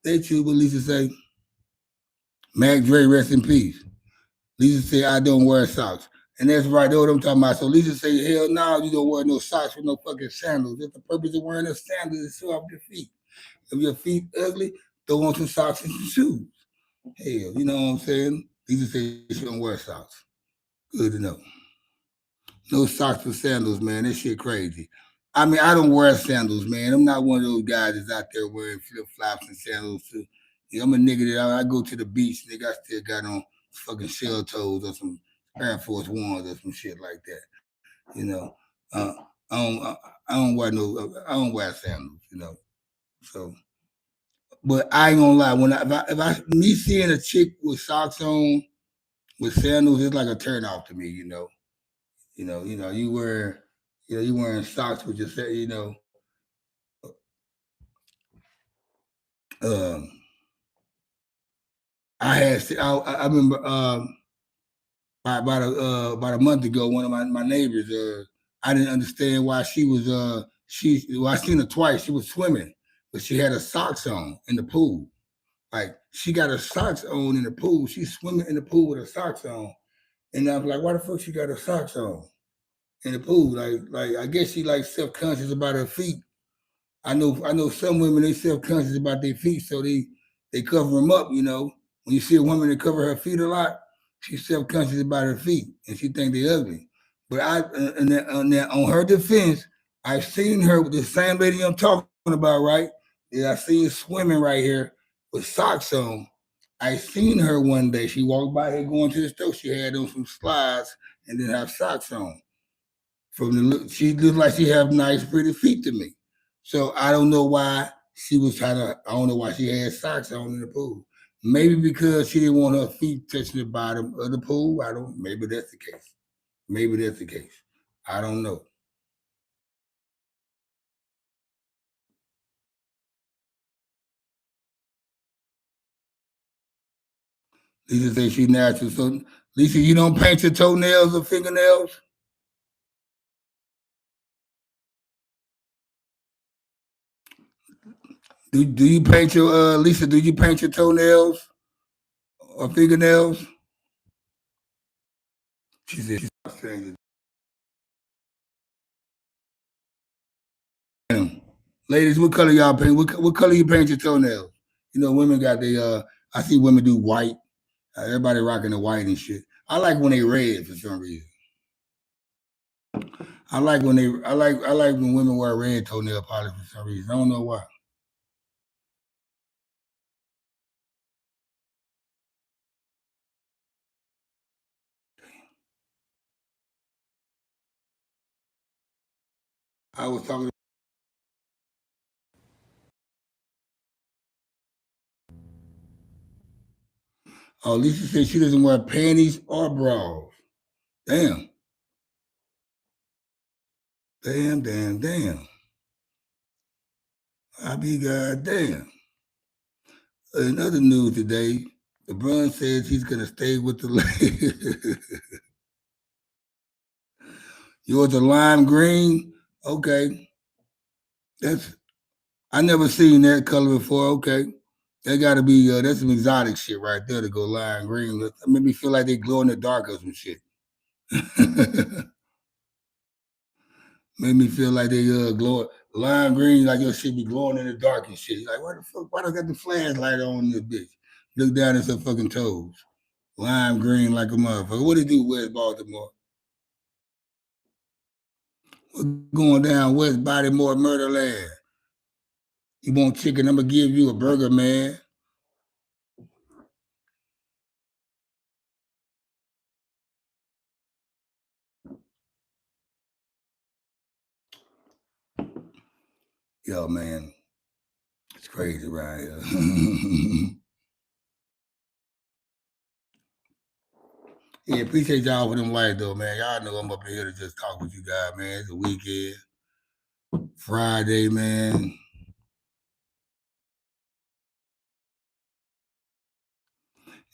They choose what Lisa say. Mac Dre, rest in peace. Lisa said, I don't wear socks. And that's right, that's what I'm talking about. So Lisa say, hell no, you don't wear no socks with no fucking sandals. That's the purpose of wearing a sandal is to show off your feet. If your feet ugly, throw on some socks and some shoes. Hell, you know what I'm saying? Lisa say she don't wear socks. Good to know. No socks with sandals, man. This shit crazy. I mean, I don't wear sandals, man. I'm not one of those guys that's out there wearing flip flops and sandals. Too. You know, I'm a nigga that I go to the beach, nigga. I still got on fucking shell toes or some Air Force Ones or some shit like that. You know, uh, I don't, I don't wear no, I don't wear sandals. You know, so. But I ain't gonna lie. When me seeing a chick with socks on with sandals, it's like a turn off to me. You wear, you wearing socks with your, um, I remember about a month ago, one of my neighbors, I didn't understand why she was well, I seen her twice. She was swimming, but she had her socks on in the pool. Like she got her socks on in the pool. She's swimming in the pool with her socks on, and I was like, why the fuck she got her socks on in the pool? Like I guess she like self conscious about her feet. I know some women they self conscious about their feet, so they cover them up. You know, when you see a woman that cover her feet a lot, she's self conscious about her feet and she think they ugly. But on her defense, I've seen her with the same lady I'm talking about, right? Yeah, I seen swimming right here with socks on. I seen her one day. She walked by here going to the store. She had on some slides and then have socks on. From the look, she looked like she have nice, pretty feet to me. So I don't know why she was trying to. I don't know why she had socks on in the pool. Maybe because she didn't want her feet touching the bottom of the pool. I don't. Maybe that's the case. Maybe that's the case. I don't know. Lisa says she natural. So Lisa, you don't paint your toenails or fingernails? Do you paint your Lisa? Do you paint your toenails or fingernails? She said she's not. Ladies, what color y'all paint? What color you paint your toenails? You know, women got the. I see women do white. Everybody rocking the white and shit. I like when they red for some reason. I like when they. I like when women wear red toenail polish for some reason. I don't know why. I was talking. Oh, Lisa said she doesn't wear panties or bras. Damn, damn. I be goddamn. In other news today, LeBron says he's gonna stay with the Lakers. Yours a lime green? Okay. I never seen that color before. Okay. That gotta be that's some exotic shit right there to go lime green. That made me feel like they glow in the dark or some shit. Made me feel like they glow lime green, like your shit be glowing in the dark and shit. Like, what the fuck? Why don't got the flashlight on this bitch? Look down at some fucking toes. Lime green like a motherfucker. What it do, West Baltimore? What's going down West Baltimore, murder land? You want chicken? I'm gonna give you a burger, man. Yo, man, it's crazy right here. Yeah, appreciate y'all for them lights though, man. Y'all know I'm up in here to just talk with you guys, man. It's a weekend, Friday, man.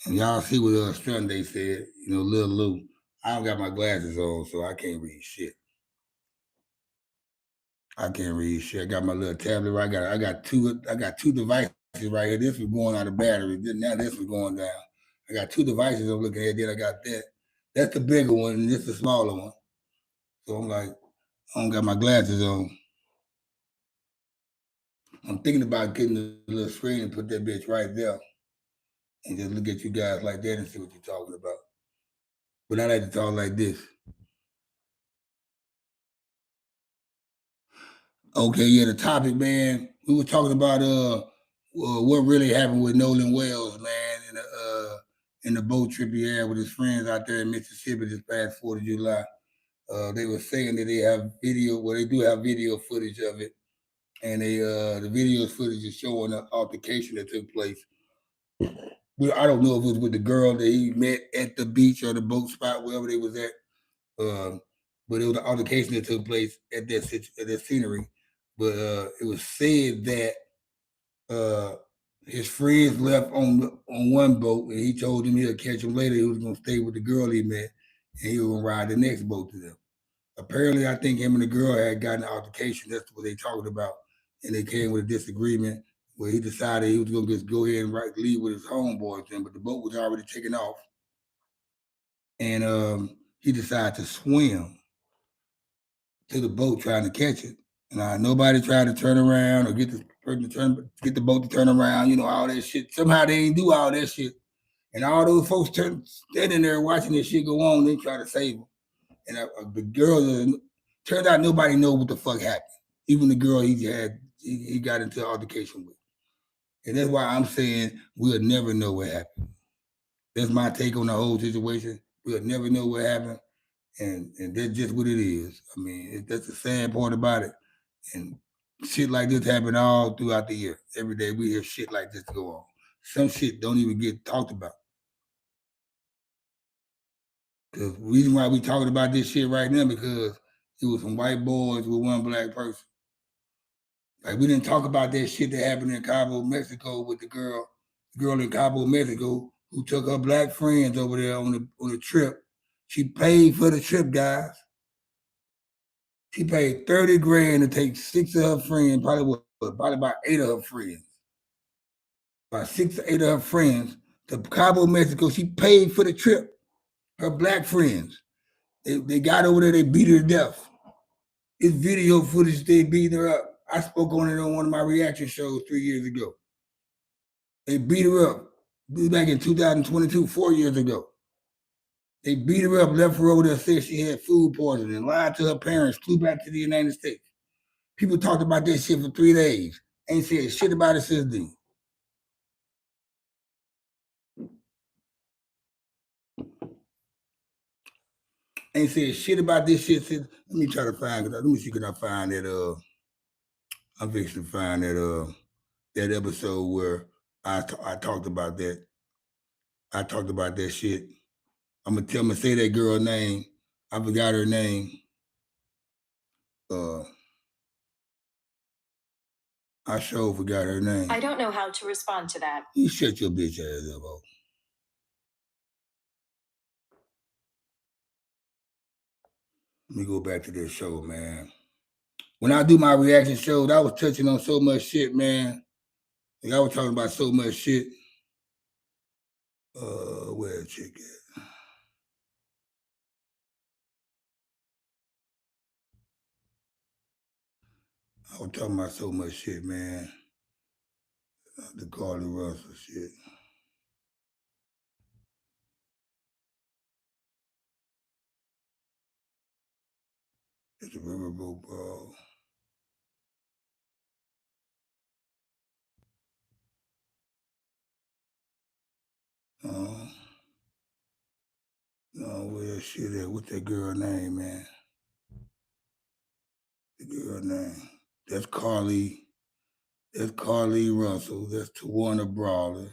And y'all see what Sunday said, you know, Lil Lou. I don't got my glasses on, so I can't read shit. I can't read shit. I got my little tablet right. I got two devices right here. This was going out of battery. Now this was going down. I got two devices I'm looking at. Then I got that. That's the bigger one, and this is the smaller one. So I'm like, I don't got my glasses on. I'm thinking about getting the little screen and put that bitch right there, and just look at you guys like that and see what you're talking about. But I like to talk like this. Okay, yeah, the topic, man. We were talking about what really happened with Nolan Wells, man, in the boat trip he had with his friends out there in Mississippi this past 4th of July. They were saying that they have video, well, they do have video footage of it, and the video footage is showing an altercation that took place. Well, I don't know if it was with the girl that he met at the beach or the boat spot, wherever they was at. But it was an altercation that took place at that scenery. But it was said that his friends left on one boat, and he told him he'll catch him later. He was gonna stay with the girl he met, and he was gonna ride the next boat to them. Apparently, I think him and the girl had gotten an altercation. That's what they talked about, and they came with a disagreement where he decided he was gonna just go ahead and leave with his homeboys. Then, but the boat was already taken off, and he decided to swim to the boat trying to catch it. And nobody tried to turn around or get the person to get the boat to turn around. You know, all that shit. Somehow they didn't do all that shit, and all those folks standing there watching this shit go on. They try to save him, and the girl turned out nobody know what the fuck happened. Even the girl he got into an altercation with, and that's why I'm saying we'll never know what happened. That's my take on the whole situation. We'll never know what happened, and that's just what it is. I mean, that's the sad part about it. And shit like this happen all throughout the year. Every day we hear shit like this go on. Some shit don't even get talked about. Because the reason why we talking about this shit right now because it was some white boys with one black person. Like we didn't talk about that shit that happened in Cabo, Mexico with the girl in Cabo, Mexico, who took her black friends over there on a trip. She paid for the trip, guys. She paid 30 grand to take 6 of her friends, probably about 8 of her friends. About 6 or 8 of her friends to Cabo, Mexico. She paid for the trip. Her black friends. They got over there, they beat her to death. It's video footage, they beat her up. I spoke on it on one of my reaction shows 3 years ago. They beat her up. This was back in 2022, 4 years ago. They beat her up, left her over there, said she had food poisoning, lied to her parents, flew back to the United States. People talked about that shit for 3 days. Ain't said shit about it since then. Ain't said shit about this shit since. Let me try to find. Let me see can I find that. I'm fixing to find that episode where I talked about that. I talked about that shit. I'm gonna say that girl name. I forgot her name. Uh, I sure forgot her name. I don't know how to respond to that. You shut your bitch ass up, oh. Let me go back to this show, man. when I do my reaction shows, I was touching on so much shit, man. Like I was talking about so much shit. Where chick at? I was talking about so much shit, man. The Carly Russell shit. It's a riverboat brawl. No, where that shit at? What's that girl name, man? The girl name. That's Carly. That's Carly Russell. That's Tawana Brawler.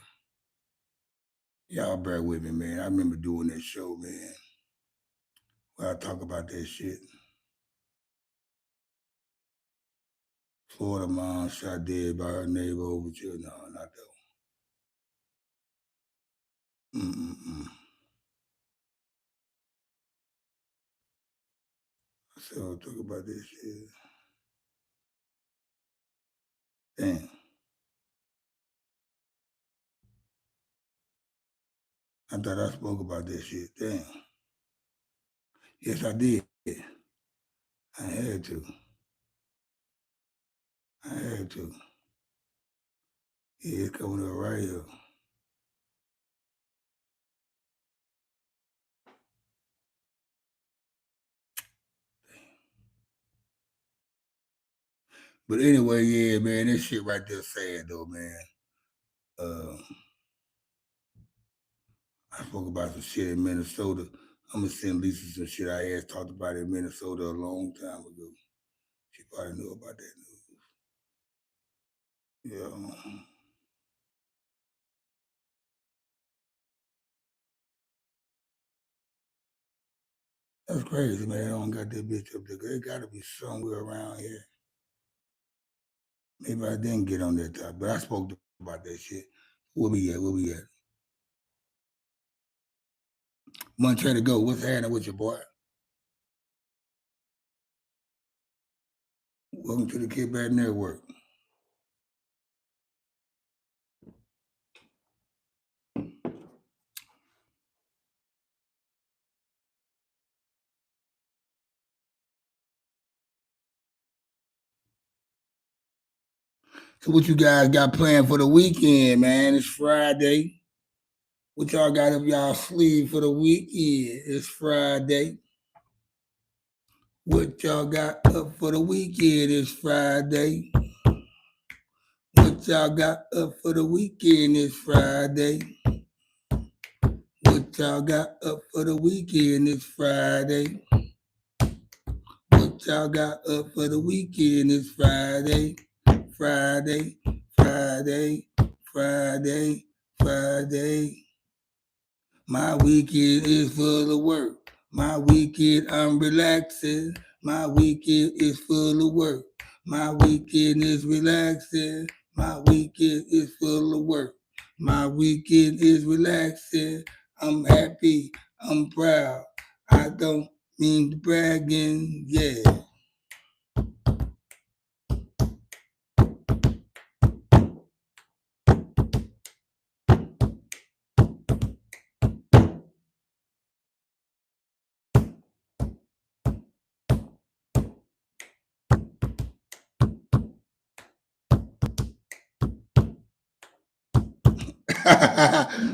Y'all bear with me, man. I remember doing that show, man. Where I talk about that shit. Florida mom shot dead by her neighbor over here. No, not that one. I said I'll talk about this shit. Damn. I thought I spoke about that shit. Damn. Yes, I did. I had to. Yeah, it's coming up right here. But anyway, yeah, man, this shit right there sad though, man. I spoke about some shit in Minnesota. I'm gonna send Lisa some shit I asked talked about in Minnesota a long time ago. She probably knew about that news. Yeah. That's crazy, man. I don't got that bitch up there. It gotta be somewhere around here. Maybe I didn't get on that top, but I spoke about that shit. Where we at? Montana go. What's happening with your boy? Welcome to the Kickback Network. So what you guys got planned for the weekend, man? It's Friday. What y'all got up y'all sleeve for the weekend? It's Friday. What y'all got up for the weekend? It's Friday. What y'all got up for the weekend? It's Friday. What y'all got up for the weekend? It's Friday. What y'all got up for the weekend? It's Friday. Friday. Friday. Friday. Friday. My weekend is full of work. My weekend I'm relaxing. My weekend is full of work. My weekend is relaxing. My weekend is full of work. My weekend is relaxing. I'm happy. I'm proud. I don't mean to bragging. Yeah.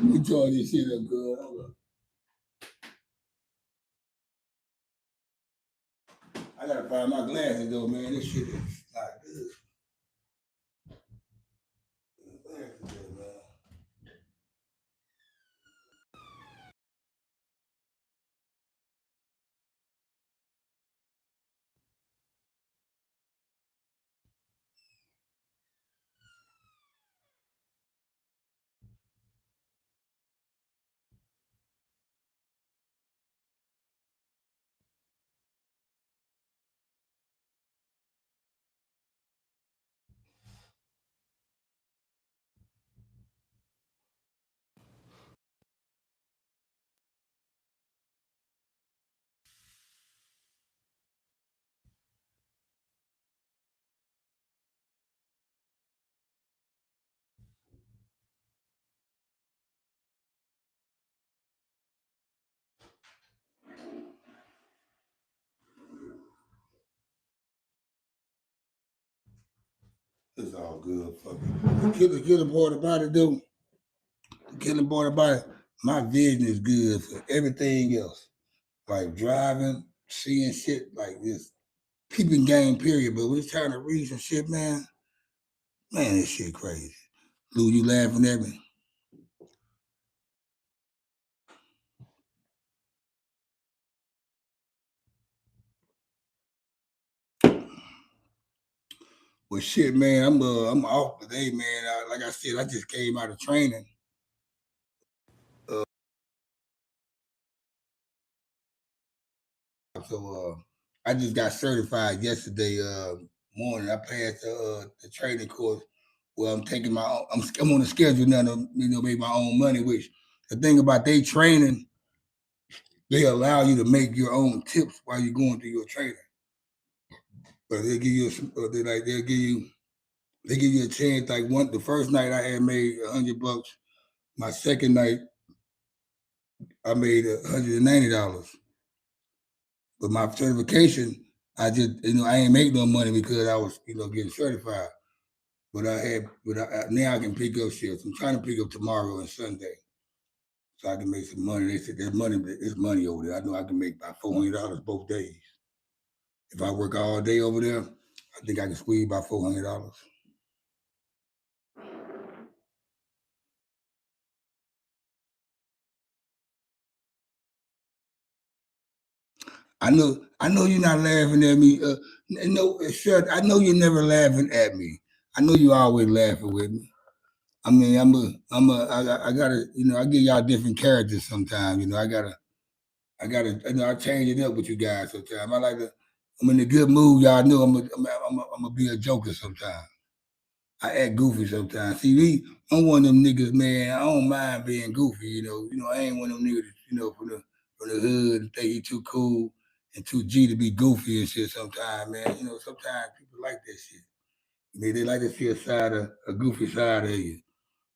We tore this shit up good. Hold up. I gotta find my glasses though, man. This shit is not good. Glasses though, man. It's all good. Fuck it. The killing part about it, though. The killing part about it. My vision is good for everything else, like driving, seeing shit like this, peeping game. Period. But when it's trying to read some shit, man, this shit crazy. Lou, you laughing at me? Well, shit, man, I'm off today, man. Like I said, I just came out of training. So I just got certified yesterday morning. I passed the training course. Well, I'm taking my own, I'm on the schedule now to make my own money. Which the thing about they training, they allow you to make your own tips while you're going through your training. But they'll give you they give you a chance. Like the first night I had made $100. My second night I made $190. But my certification, I just I ain't make no money because I was getting certified. But now I can pick up shifts. I'm trying to pick up tomorrow and Sunday, so I can make some money. They said there's money over there. I know I can make about $400 both days. If I work all day over there, I think I can squeeze about $400. I know you're not laughing at me. No, sure, I know you're never laughing at me. I know you always laughing with me. I mean, I gotta, I give y'all different characters sometimes. I gotta, I change it up with you guys sometimes. I'm in a good mood. Y'all know I'm gonna be a joker sometimes. I act goofy sometimes. See me, I'm one of them niggas, man. I don't mind being goofy. I ain't one of them niggas, from the hood and think he too cool and too G to be goofy and shit. Sometimes, man. Sometimes people like that shit. They like to see a goofy side of you.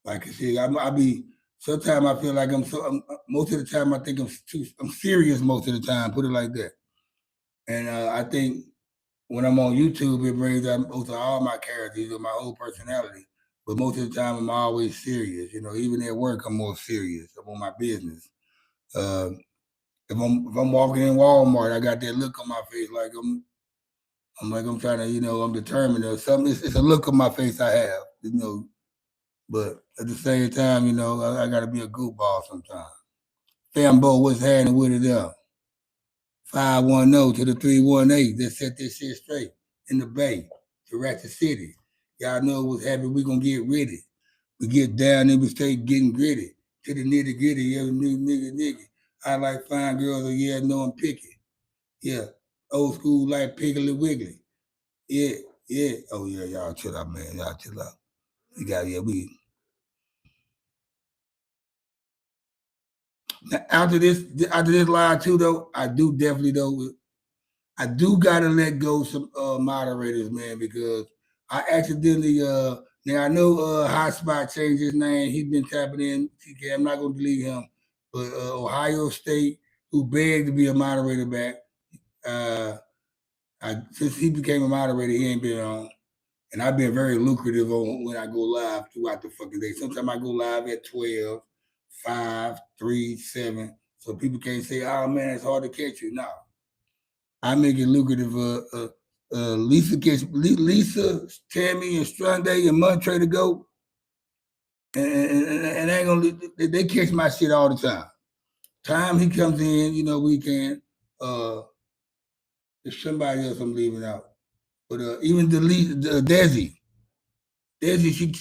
Like I said, I be. Sometimes I feel like most of the time I think I'm serious most of the time. Put it like that. And I think when I'm on YouTube, it brings out most of all my characters or my whole personality. But most of the time, I'm always serious. Even at work, I'm more serious. I'm on my business. Uh, if I'm walking in Walmart, I got that look on my face, like I'm trying to, I'm determined or something. It's a look on my face I have, But at the same time, I got to be a goofball sometimes. Fambo, what's happening with it there? 510 to the 318. Let's set this shit straight in the Bay to Ratchet City. Y'all know what's happening. We're going to get ready. We get down and we start getting gritty. To the nitty gritty, yeah, nigga. I like fine girls, or yeah, no, I'm picky. Yeah, old school like Piggly Wiggly. Yeah. Oh, yeah, y'all chill out, man. Y'all chill out. Now, after this live too, though, I do gotta let go some moderators, man, because I accidentally now I know Hotspot changed his name. He's been tapping in. TK, I'm not gonna delete him, but Ohio State, who begged to be a moderator back. Since he became a moderator, he ain't been on. And I've been very lucrative on when I go live throughout the fucking day. Sometimes I go live at 12, 5, 3, 7. So people can't say, oh man, it's hard to catch you. No. I make it lucrative. Lisa, Tammy, and Stranday and Montre to go. And they ain't gonna they catch my shit all the time. Time he comes in, we can. There's somebody else I'm leaving out. But even Desi, she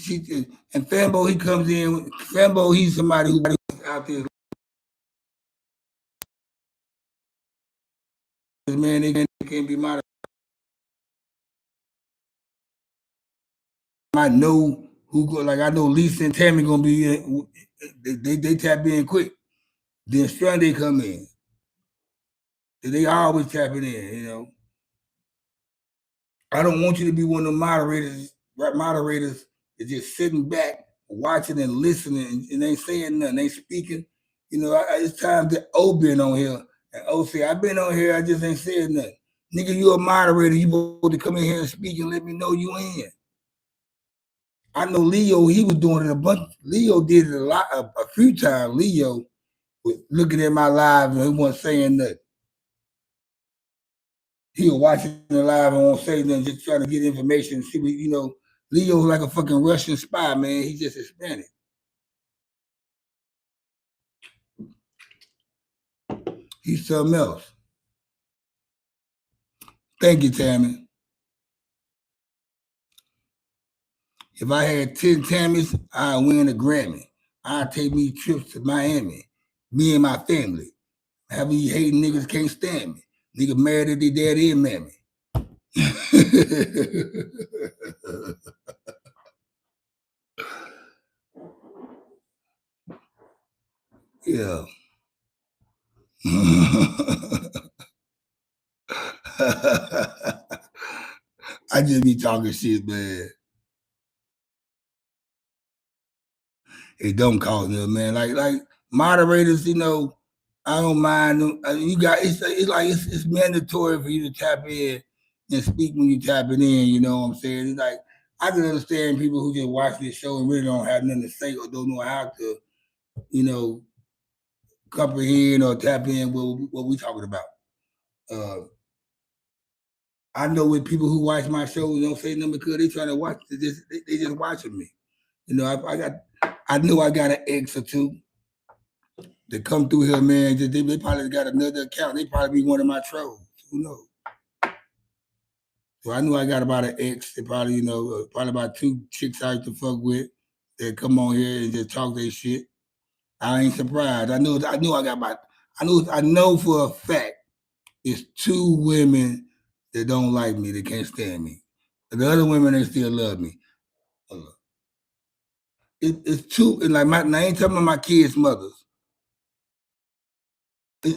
and Fambo, he comes in. Fambo, he's somebody who's out there. Man, they can't be moderated. I know I know Lisa and Tammy gonna be in. They tap in quick. Then Stranday come in. They always tapping in, I don't want you to be one of the moderators is just sitting back, watching and listening and ain't saying nothing, ain't speaking. It's time that O been on here. And O say, I've been on here, I just ain't said nothing. Nigga, you a moderator, you supposed to come in here and speak and let me know you in. I know Leo, he was doing it a bunch. Leo did it a few times. Leo was looking at my live and he wasn't saying nothing. He was watching the live and won't say nothing, just trying to get information. See what, Leo's like a fucking Russian spy, man. He's just Hispanic. He's something else. Thank you, Tammy. If I had 10 Tammys, I'd win a Grammy. I'd take me trips to Miami. Me and my family. Have you hating niggas can't stand me. Nigga married at their daddy and mammy. Yeah. I just be talking shit, man. It don't cost nothing, man. Like moderators, I don't mind them. You got it's mandatory for you to tap in and speak when you tapping in. You know what I'm saying? It's like I can understand people who just watch this show and really don't have nothing to say or don't know how to, comprehend or tap in what we talking about. I know with people who watch my shows don't say nothing because they trying to watch. They just watching me. I know I got an ex or two that come through here, man. They probably got another account. They probably be one of my trolls. Who knows? So I knew I got about an ex. They probably, probably about two chicks I used to fuck with that come on here and just talk their shit. I ain't surprised. I know I know for a fact it's two women that don't like me, that can't stand me. The other women, they still love me. It's two, and like I ain't talking about my kids' mothers.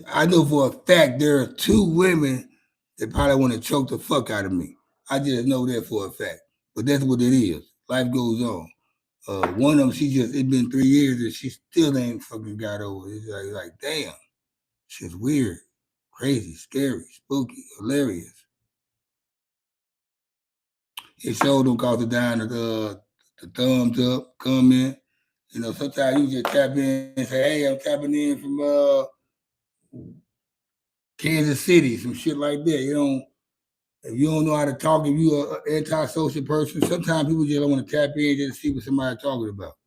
I know for a fact there are two women that probably want to choke the fuck out of me. I just know that for a fact. But that's what it is. Life goes on. One of them, it's been 3 years and she still ain't fucking got over it. It's like damn. Shit's weird, crazy, scary, spooky, hilarious. It showed them cause the down the thumbs up, comment. Sometimes you just tap in and say, hey, I'm tapping in from Kansas City, some shit like that. If you don't know how to talk, if you're an antisocial person, sometimes people just don't want to tap in just to see what somebody's talking about.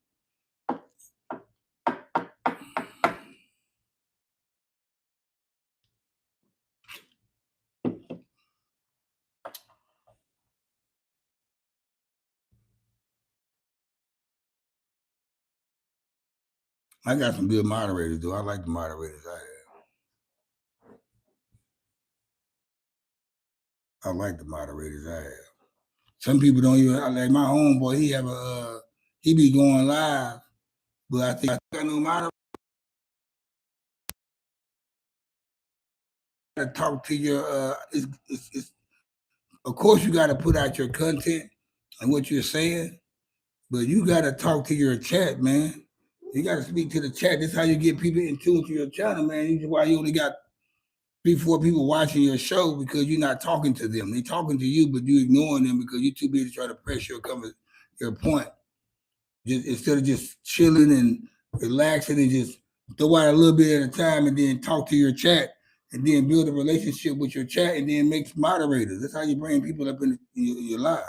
I got some good moderators, though. I like the moderators I have. I like the moderators I have. Some people don't even like my homeboy. He be going live, but I think I know moderator. To talk to your. Of course, you got to put out your content and what you're saying, but you got to talk to your chat, man. You got to speak to the chat. That's how you get people in tune to your channel, man. That's why you only got 3-4 people watching your show because you're not talking to them. They're talking to you, but you're ignoring them because you're too busy trying to press your point. Just instead of just chilling and relaxing and just throw out a little bit at a time and then talk to your chat and then build a relationship with your chat and then make moderators. That's how you bring people up in your live.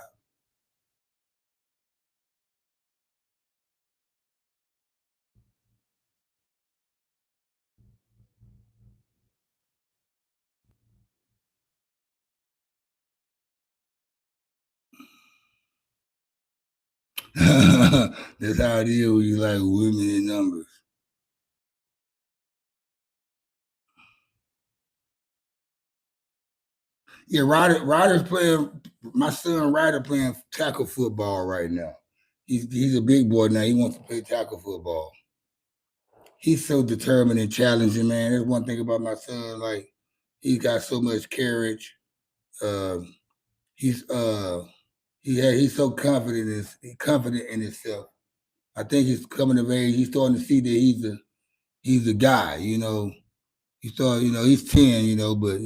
That's how it is when you like women in numbers. Yeah, Ryder's playing. My son Ryder playing tackle football right now. He's a big boy now. He wants to play tackle football. He's so determined and challenging, man. That's one thing about my son. Like he's got so much courage. He's so confident in himself. I think he's coming of age. He's starting to see that he's a guy. He's 10. But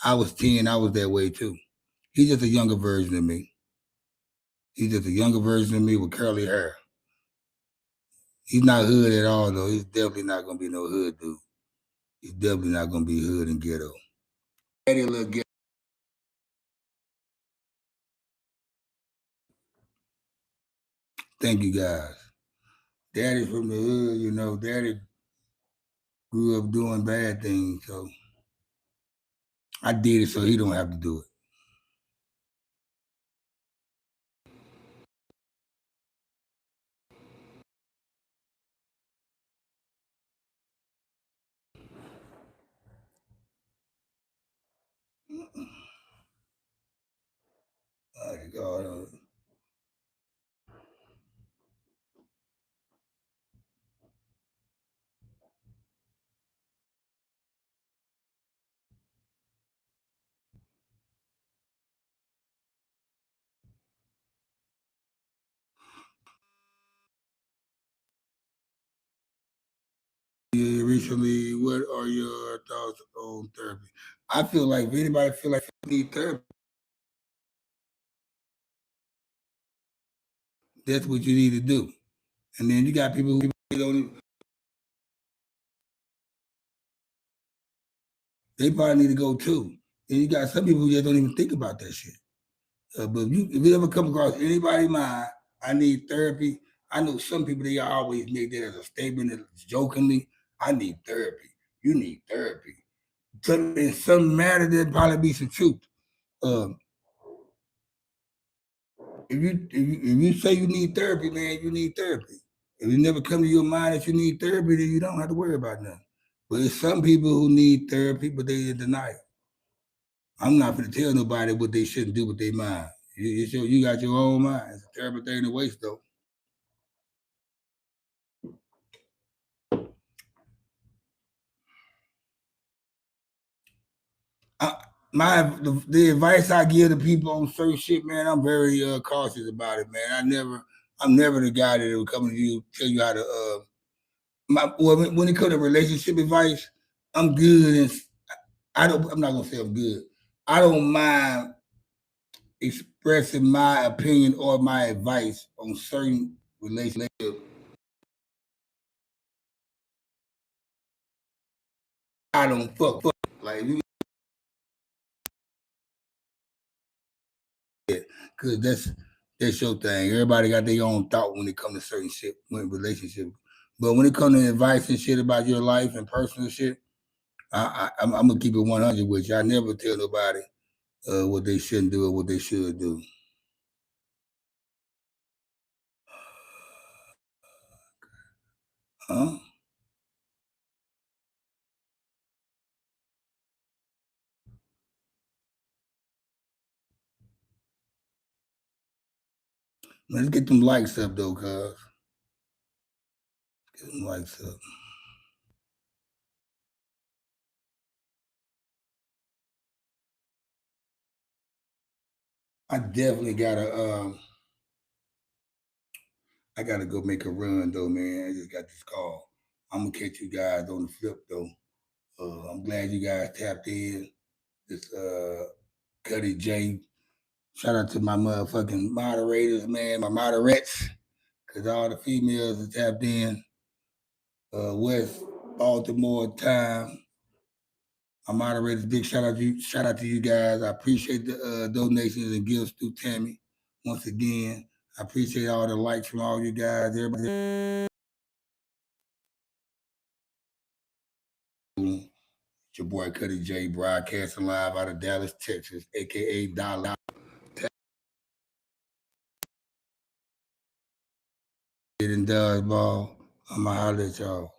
I was 10. I was that way too. He's just a younger version of me. He's just a younger version of me with curly hair. He's not hood at all, though. He's definitely not gonna be no hood dude. He's definitely not gonna be hood and ghetto. Daddy a little ghetto. Thank you guys. Daddy's from the hood, you know. Daddy grew up doing bad things, so I did it so he don't have to do it. God. Recently, what are your thoughts on therapy? I feel like if anybody feel like they need therapy, that's what you need to do. And then you got people who don't even, they probably need to go too. And you got some people who just don't even think about that shit. But if you ever come across anybody mind, I need therapy. I know some people, they always make that as a statement, jokingly. I need therapy. You need therapy. In some matter, there'd probably be some truth. Um, if you say you need therapy, man, you need therapy. If it never come to your mind that you need therapy, then you don't have to worry about nothing. But it's some people who need therapy, but they in denial. I'm not going to tell nobody what they shouldn't do with their mind. You got your own mind. It's a terrible thing to waste, though. The advice I give to people on certain shit, man, I'm very cautious about it, man. I'm never the guy that will come to you tell you how to. When it comes to relationship advice, I'm good, and I'm not gonna say I'm good. I don't mind expressing my opinion or my advice on certain relationships. I don't fuck. Like you, because that's your thing. Everybody got their own thought when it comes to certain shit, when relationship. But when it comes to advice and shit about your life and personal shit, I'm gonna keep it 100 with you. I never tell nobody what they shouldn't do or what they should do. Huh? Let's get them likes up though, cuz. Get them likes up. I definitely I gotta go make a run though, man. I just got this call. I'm gonna catch you guys on the flip though. I'm glad you guys tapped in. This Cuddy J. Shout out to my motherfucking moderators, man, my moderates, cause all the females are tapped in. West Baltimore time. My moderators, big shout out to you guys. I appreciate the donations and gifts through Tammy. Once again, I appreciate all the likes from all you guys. Everybody. It's your boy Cuddy J, broadcasting live out of Dallas, Texas, aka Dollar. And does ball. I'ma holler at y'all.